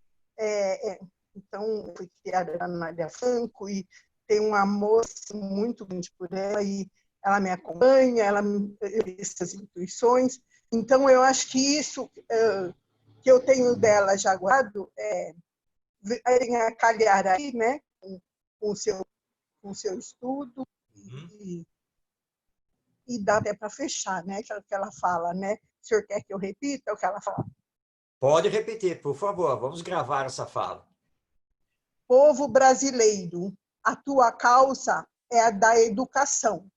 então, fui criada na Anália Franco e tenho um amor muito grande por ela e ela me acompanha, ela me essas intuições. Então, eu acho que isso que eu tenho dela já guardado vem a calhar aí, né, com o seu estudo, e dá até para fechar, né, que ela fala, né? O senhor quer que eu repita o que ela fala? Pode repetir, por favor. Vamos gravar essa fala. Povo brasileiro, a tua causa é a da educação,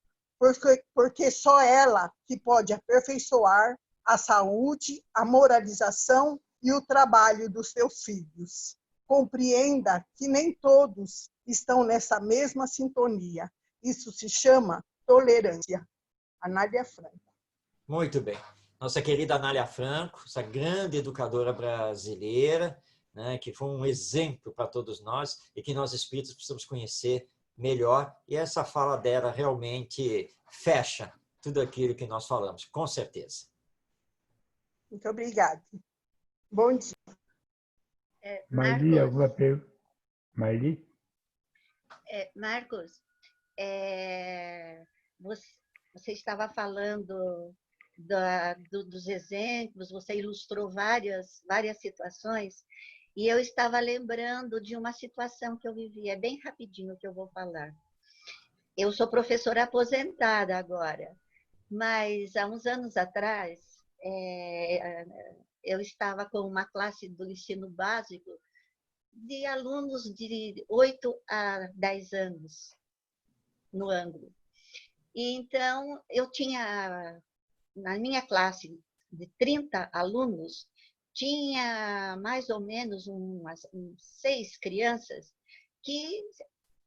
porque só ela que pode aperfeiçoar a saúde, a moralização e o trabalho dos teus filhos. Compreenda que nem todos estão nessa mesma sintonia. Isso se chama tolerância. Anália Franco. Muito bem. Nossa querida Anália Franco, essa grande educadora brasileira, né, que foi um exemplo para todos nós e que nós espíritos precisamos conhecer melhor. E essa fala dela realmente fecha tudo aquilo que nós falamos, com certeza. Muito obrigada. Bom dia. Marli, alguma pergunta? Marli? Marcos, você estava falando dos exemplos, você ilustrou várias situações, e eu estava lembrando de uma situação que eu vivi, é bem rapidinho que eu vou falar. Eu sou professora aposentada agora, mas há uns anos atrás, eu estava com uma classe do ensino básico de alunos de 8 a 10 anos no ângulo. E então, eu tinha, na minha classe de 30 alunos, tinha mais ou menos umas 6 crianças que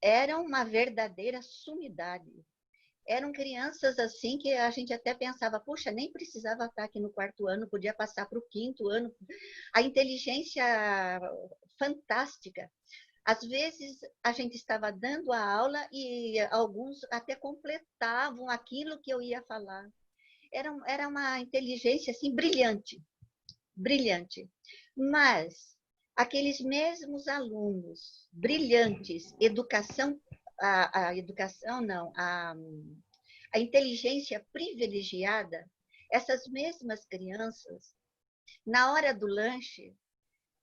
eram uma verdadeira sumidade. Eram crianças assim que a gente até pensava, puxa, nem precisava estar aqui no 4º ano, podia passar para o 5º ano. A inteligência fantástica. Às vezes, a gente estava dando a aula e alguns até completavam aquilo que eu ia falar. Era uma inteligência assim, brilhante, brilhante. Mas aqueles mesmos alunos brilhantes, a educação não, a inteligência privilegiada, essas mesmas crianças, na hora do lanche,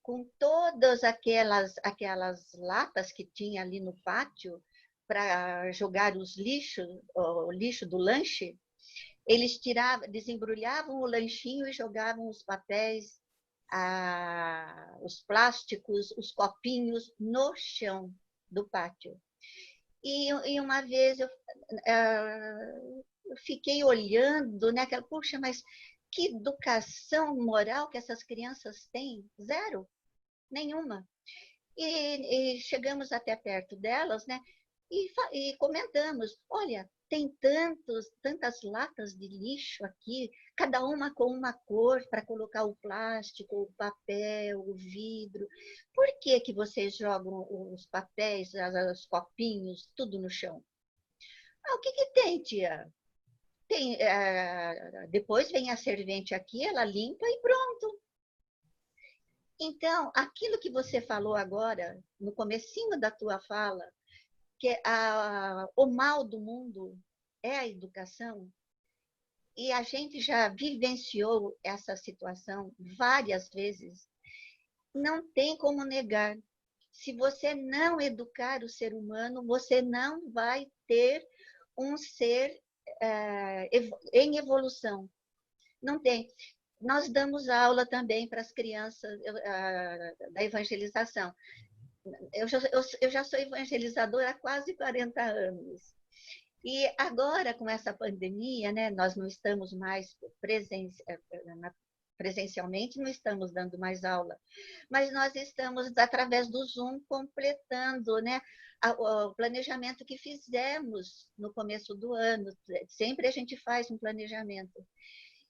com todas aquelas latas que tinha ali no pátio para jogar o lixo do lanche, eles desembrulhavam o lanchinho e jogavam os papéis, os plásticos, os copinhos no chão do pátio. E uma vez eu fiquei olhando, né? Puxa, mas que educação moral que essas crianças têm? Zero, nenhuma. E chegamos até perto delas, né? E comentamos, olha, tem tantas latas de lixo aqui, cada uma com uma cor para colocar o plástico, o papel, o vidro. Por que vocês jogam os papéis, os copinhos, tudo no chão? O que tem, tia? Depois vem a servente aqui, ela limpa e pronto. Então, aquilo que você falou agora, no comecinho da tua fala, que o mal do mundo é a educação, e a gente já vivenciou essa situação várias vezes, não tem como negar. Se você não educar o ser humano, você não vai ter um ser em evolução. Não tem. Nós damos aula também para as crianças da evangelização. Eu já sou evangelizadora há quase 40 anos. E agora, com essa pandemia, né, nós não estamos mais presencialmente, não estamos dando mais aula, mas nós estamos, através do Zoom, completando, né, o planejamento que fizemos no começo do ano. Sempre a gente faz um planejamento.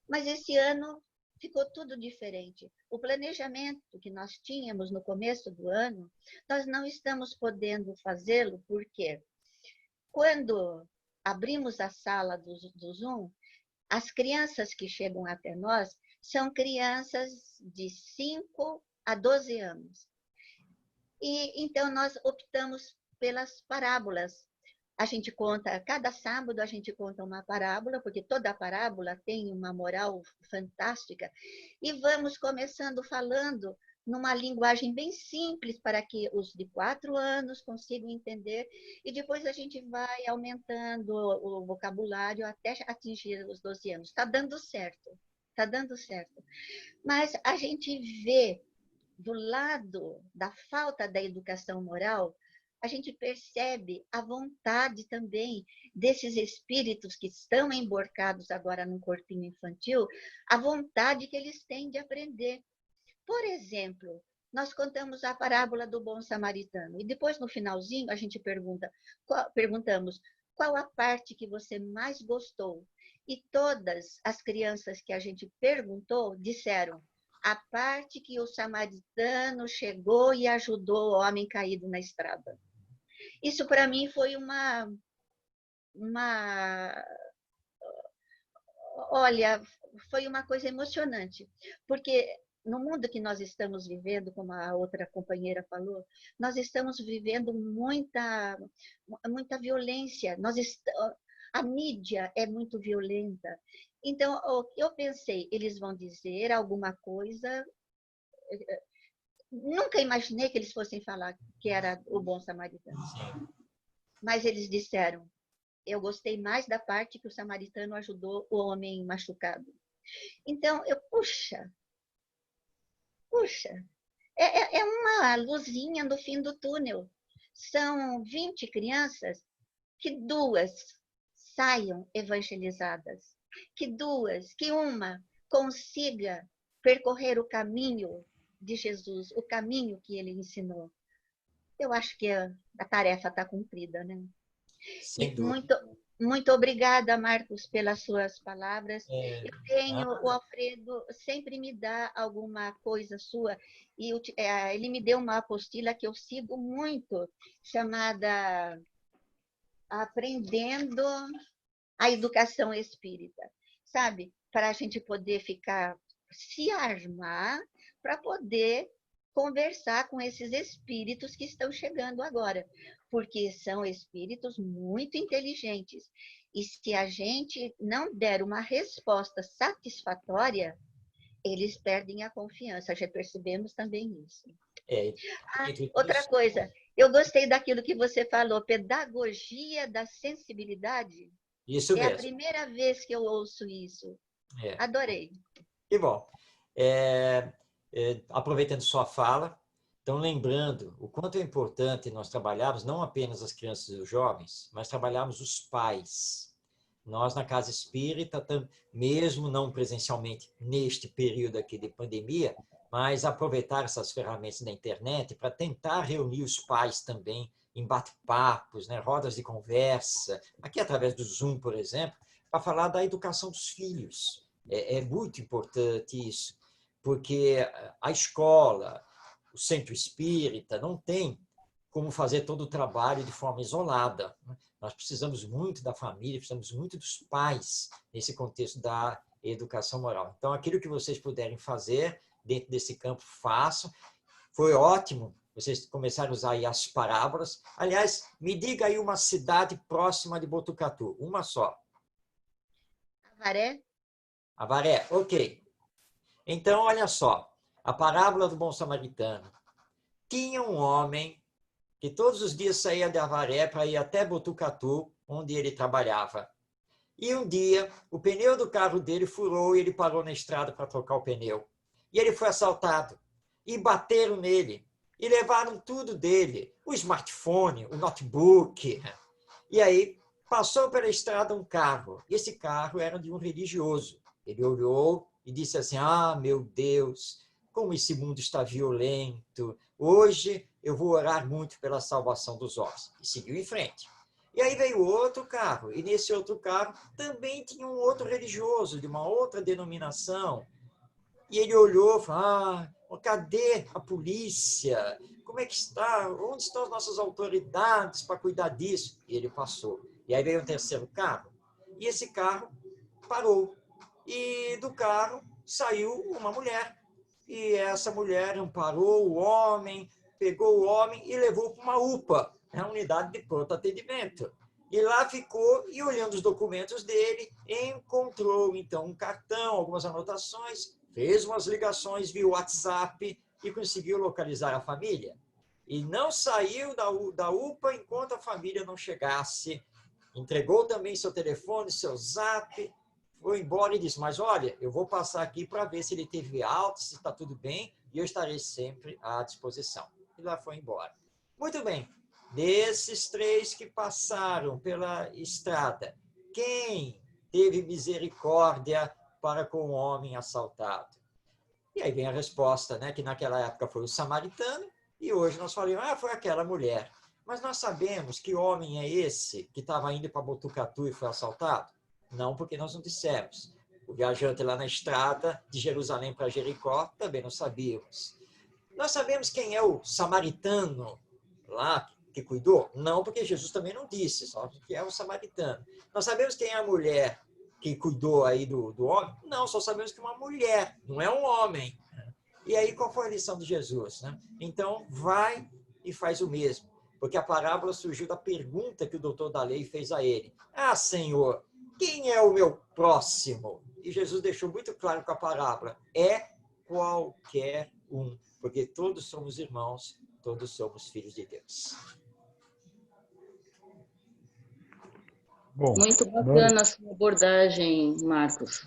Mas esse ano ficou tudo diferente. O planejamento que nós tínhamos no começo do ano, nós não estamos podendo fazê-lo, porque quando abrimos a sala do Zoom, as crianças que chegam até nós são crianças de 5 a 12 anos. E então nós optamos pelas parábolas. A gente conta, cada sábado a gente conta uma parábola, porque toda parábola tem uma moral fantástica, e vamos começando falando numa linguagem bem simples para que os de 4 anos consigam entender, e depois a gente vai aumentando o vocabulário até atingir os 12 anos. Está dando certo, está dando certo. Mas a gente vê, do lado da falta da educação moral, a gente percebe a vontade também desses espíritos que estão emborcados agora num corpinho infantil, a vontade que eles têm de aprender. Por exemplo, nós contamos a parábola do bom samaritano, e depois, no finalzinho, a gente perguntamos qual a parte que você mais gostou. E todas as crianças que a gente perguntou disseram a parte que o samaritano chegou e ajudou o homem caído na estrada. Isso, para mim, foi olha, foi uma coisa emocionante, porque no mundo que nós estamos vivendo, como a outra companheira falou, nós estamos vivendo muita violência, a mídia é muito violenta. Então, eu pensei, eles vão dizer alguma coisa. Nunca imaginei que eles fossem falar que era o bom samaritano. Sim. Mas eles disseram, eu gostei mais da parte que o samaritano ajudou o homem machucado. Então, puxa, é uma luzinha no fim do túnel. São 20 crianças, que 2 saiam evangelizadas, que uma consiga percorrer o caminho de Jesus, o caminho que ele ensinou. Eu acho que a tarefa está cumprida, né? Sem dúvida. Muito obrigada, Marcos, pelas suas palavras. Eu tenho, nada. o Alfredo sempre me dá alguma coisa sua, e ele me deu uma apostila que eu sigo muito, chamada Aprendendo a Educação Espírita, sabe? Para a gente poder se armar, para poder conversar com esses espíritos que estão chegando agora, porque são espíritos muito inteligentes. E se a gente não der uma resposta satisfatória, eles perdem a confiança. Já percebemos também isso. Outra coisa, eu gostei daquilo que você falou, pedagogia da sensibilidade. Isso mesmo. É a primeira vez que eu ouço isso. Adorei. Que bom. Aproveitando sua fala, então lembrando o quanto é importante nós trabalharmos não apenas as crianças e os jovens, mas trabalharmos os pais. Nós, na Casa Espírita, mesmo não presencialmente neste período aqui de pandemia, mas aproveitar essas ferramentas da internet para tentar reunir os pais também em bate-papos, né, rodas de conversa, aqui através do Zoom, por exemplo, para falar da educação dos filhos. É muito importante isso, porque a escola, o centro espírita, não tem como fazer todo o trabalho de forma isolada. Nós precisamos muito da família, precisamos muito dos pais nesse contexto da educação moral. Então, aquilo que vocês puderem fazer dentro desse campo, façam. Foi ótimo vocês começaram a usar aí as parábolas. Aliás, me diga aí uma cidade próxima de Botucatu, uma só. Avaré? Avaré, ok. Então, olha só, a parábola do bom samaritano. Tinha um homem que todos os dias saía de Avaré para ir até Botucatu, onde ele trabalhava. E um dia, o pneu do carro dele furou e ele parou na estrada para trocar o pneu. E ele foi assaltado. E bateram nele. E levaram tudo dele. O smartphone, o notebook. E aí, passou pela estrada um carro. E esse carro era de um religioso. Ele olhou e disse assim, meu Deus, como esse mundo está violento. Hoje eu vou orar muito pela salvação dos homens. E seguiu em frente. E aí veio outro carro. E nesse outro carro também tinha um outro religioso, de uma outra denominação. E ele olhou e falou, cadê a polícia? Como é que está? Onde estão as nossas autoridades para cuidar disso? E ele passou. E aí veio um terceiro carro. E esse carro parou. E do carro saiu uma mulher. E essa mulher amparou o homem, pegou o homem e levou para uma UPA. a unidade de pronto atendimento. E lá ficou, e olhando os documentos dele, encontrou, então, um cartão, algumas anotações, fez umas ligações via WhatsApp e conseguiu localizar a família. E não saiu da UPA enquanto a família não chegasse. Entregou também seu telefone, seu zap, foi embora e disse, mas olha, eu vou passar aqui para ver se ele teve alta, se está tudo bem, e eu estarei sempre à disposição. E lá foi embora. Muito bem. Desses 3 que passaram pela estrada, quem teve misericórdia para com o homem assaltado? E aí vem a resposta, né? Que naquela época foi o samaritano, e hoje nós falamos, foi aquela mulher. Mas nós sabemos que homem é esse que estava indo para Botucatu e foi assaltado? Não, porque nós não dissemos. O viajante lá na estrada de Jerusalém para Jericó também não sabíamos. Nós sabemos quem é o samaritano lá que cuidou? Não, porque Jesus também não disse, só que é o samaritano. Nós sabemos quem é a mulher que cuidou aí do homem? Não, só sabemos que é uma mulher, não é um homem. E aí, qual foi a lição de Jesus? Né? Então, vai e faz o mesmo. Porque a parábola surgiu da pergunta que o doutor da lei fez a ele. Senhor, quem é o meu próximo? E Jesus deixou muito claro com a parábola. É qualquer um. Porque todos somos irmãos, todos somos filhos de Deus. Bom, Muito bacana a sua abordagem, Marcos.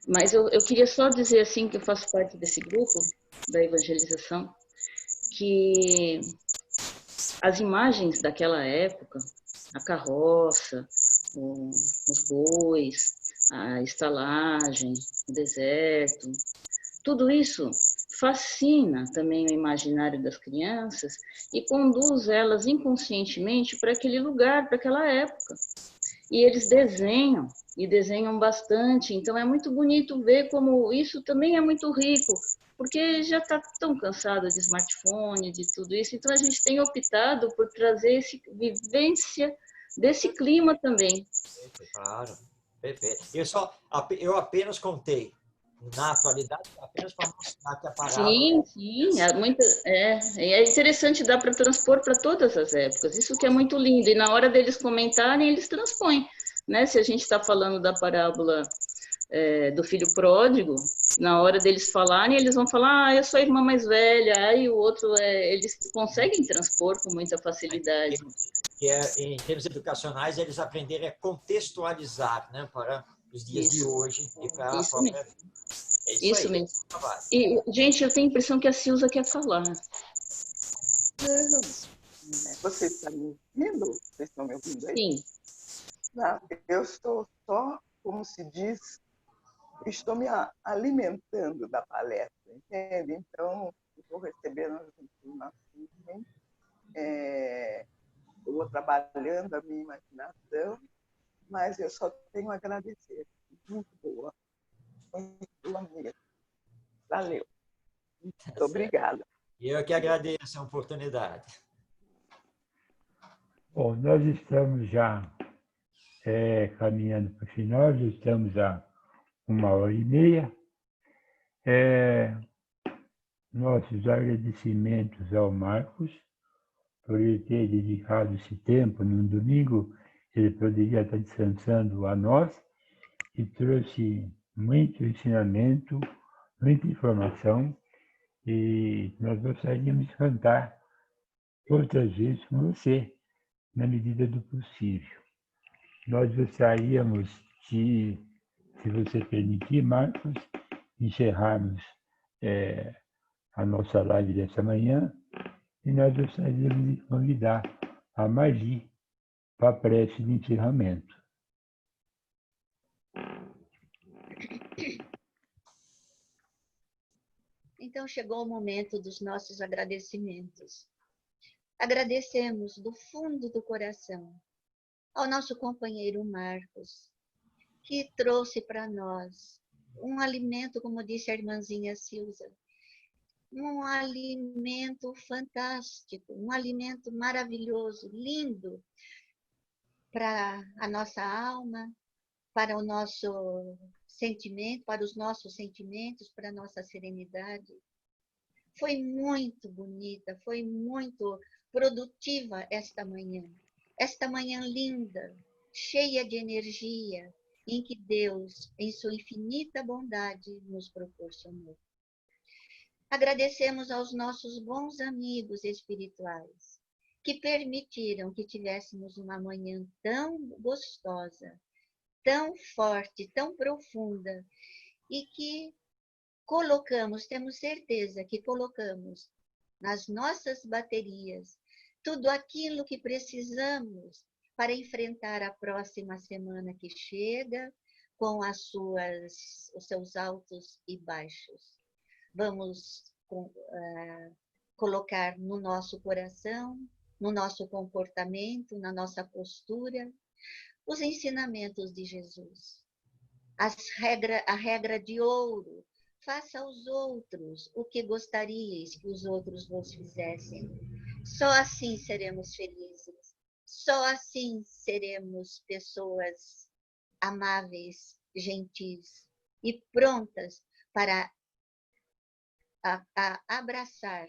Mas eu queria só dizer assim que eu faço parte desse grupo da evangelização, que as imagens daquela época, a carroça, os bois, a estalagem, o deserto, tudo isso fascina também o imaginário das crianças e conduz elas inconscientemente para aquele lugar, para aquela época. E eles desenham, e desenham bastante, então é muito bonito ver como isso também é muito rico, porque já está tão cansado de smartphone, de tudo isso, então a gente tem optado por trazer essa vivência desse clima também. Claro, perfeito. Eu apenas contei, na atualidade, apenas para mostrar que a parábola... Sim, é interessante dar para transpor para todas as épocas, isso que é muito lindo, e na hora deles comentarem, eles transpõem, né? Se a gente está falando da parábola do filho pródigo, na hora deles falarem, eles vão falar, eu sou a irmã mais velha, aí o outro, eles conseguem transpor com muita facilidade. Em termos educacionais, eles aprenderem a contextualizar, né, para os dias de hoje e para a própria vida. É isso aí. Mesmo. E, gente, eu tenho a impressão que a Silza quer falar. Você está me ouvindo? Vocês estão me ouvindo aí? Sim. Não, eu estou só, como se diz, estou me alimentando da palestra, entende? Então, estou recebendo as informações, eu vou trabalhando a minha imaginação, mas eu só tenho a agradecer. Muito boa mesmo. Valeu. Muito obrigada. E eu que agradeço a oportunidade. Bom, nós estamos já caminhando para o final, já estamos a 1h30. Nossos agradecimentos ao Marcos por ele ter dedicado esse tempo num domingo. Ele poderia estar descansando a nós e trouxe muito ensinamento, muita informação, e nós gostaríamos de cantar outras vezes com você, na medida do possível. Nós gostaríamos de, se você permitir, Marcos, encerrarmos a nossa live dessa manhã, e nós gostaríamos de convidar a Marli para a prece de encerramento. Então chegou o momento dos nossos agradecimentos. Agradecemos do fundo do coração ao nosso companheiro Marcos, que trouxe para nós um alimento, como disse a irmãzinha Silza, um alimento fantástico, um alimento maravilhoso, lindo para a nossa alma, para o nosso sentimento, para os nossos sentimentos, para a nossa serenidade. Foi muito bonita, foi muito produtiva esta manhã linda, cheia de energia, em que Deus, em sua infinita bondade, nos proporcionou. Agradecemos aos nossos bons amigos espirituais, que permitiram que tivéssemos uma manhã tão gostosa, tão forte, tão profunda, e que temos certeza que colocamos nas nossas baterias tudo aquilo que precisamos para enfrentar a próxima semana que chega, com os seus altos e baixos. Vamos colocar no nosso coração, no nosso comportamento, na nossa postura, os ensinamentos de Jesus. A regra de ouro: faça aos outros o que gostaríeis que os outros vos fizessem. Só assim seremos felizes. Só assim seremos pessoas amáveis, gentis e prontas para abraçar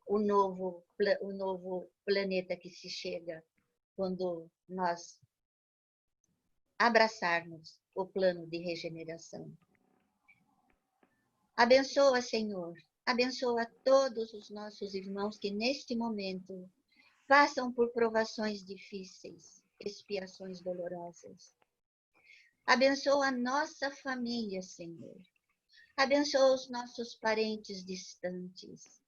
o novo planeta que se chega, quando nós abraçarmos o plano de regeneração. Abençoa, Senhor, abençoa todos os nossos irmãos que neste momento passam por provações difíceis, expiações dolorosas. Abençoa a nossa família, Senhor. Abençoa os nossos parentes distantes.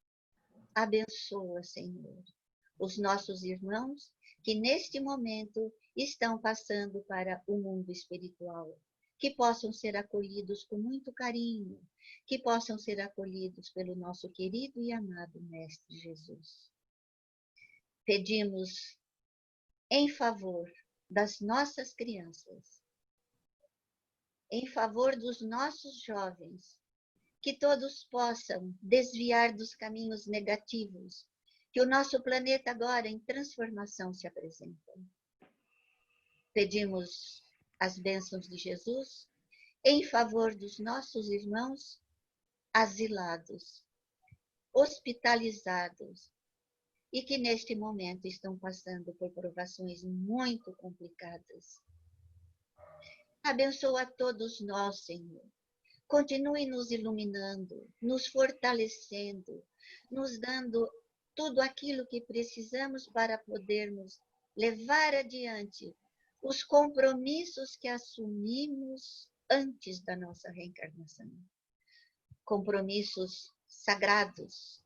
Abençoa, Senhor, os nossos irmãos que neste momento estão passando para o mundo espiritual, que possam ser acolhidos com muito carinho, que possam ser acolhidos pelo nosso querido e amado Mestre Jesus. Pedimos em favor das nossas crianças, em favor dos nossos jovens, que todos possam desviar dos caminhos negativos, que o nosso planeta agora em transformação se apresenta. Pedimos as bênçãos de Jesus em favor dos nossos irmãos asilados, hospitalizados e que neste momento estão passando por provações muito complicadas. Abençoa a todos nós, Senhor. Continue nos iluminando, nos fortalecendo, nos dando tudo aquilo que precisamos para podermos levar adiante os compromissos que assumimos antes da nossa reencarnação. Compromissos sagrados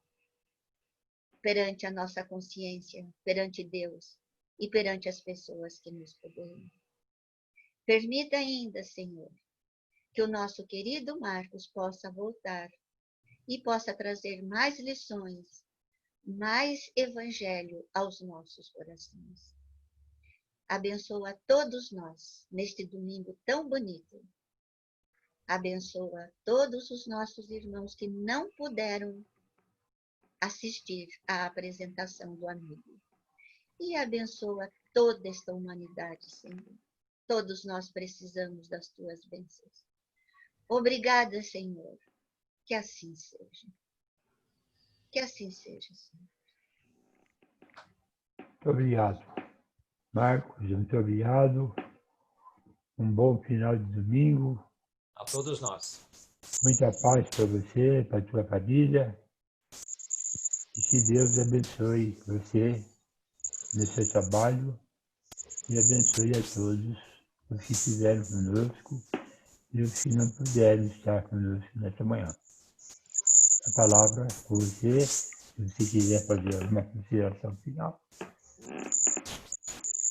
perante a nossa consciência, perante Deus e perante as pessoas que nos rodeiam. Permita ainda, Senhor, que o nosso querido Marcos possa voltar e possa trazer mais lições, mais evangelho aos nossos corações. Abençoa todos nós neste domingo tão bonito. Abençoa todos os nossos irmãos que não puderam assistir à apresentação do amigo. E abençoa toda esta humanidade, Senhor. Todos nós precisamos das tuas bênçãos. Obrigada, Senhor. Que assim seja. Que assim seja, Senhor. Muito obrigado, Marcos. Muito obrigado. Um bom final de domingo. A todos nós. Muita paz para você, para a tua família. E que Deus abençoe você no seu trabalho e abençoe a todos os que estiveram conosco e os que não puderam estar conosco nesta manhã. A palavra com você, se você quiser fazer uma consideração final.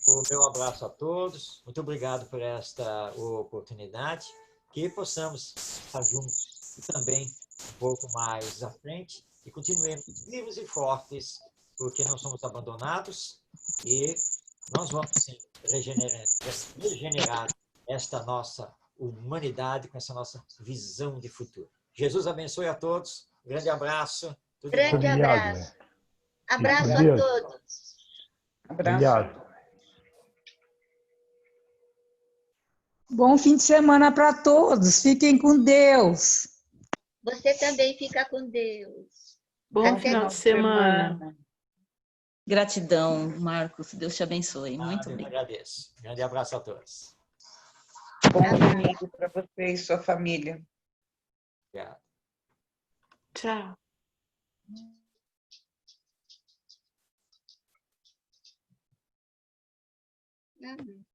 O meu abraço a todos. Muito obrigado por esta oportunidade. Que possamos estar juntos e também um pouco mais à frente e continuemos vivos e fortes, porque não somos abandonados e nós vamos sim regenerar esta nossa humanidade com essa nossa visão de futuro. Jesus abençoe a todos. Grande abraço. Grande abraço. Abraço a todos. Abraço. Obrigado. Bom fim de semana para todos. Fiquem com Deus. Você também fica com Deus. Bom final de semana. Gratidão, Marcos. Deus te abençoe. Muito Eu obrigada. agradeço. Grande abraço a todos. Bom domingo para você e sua família. Obrigado. Tchau. Uhum.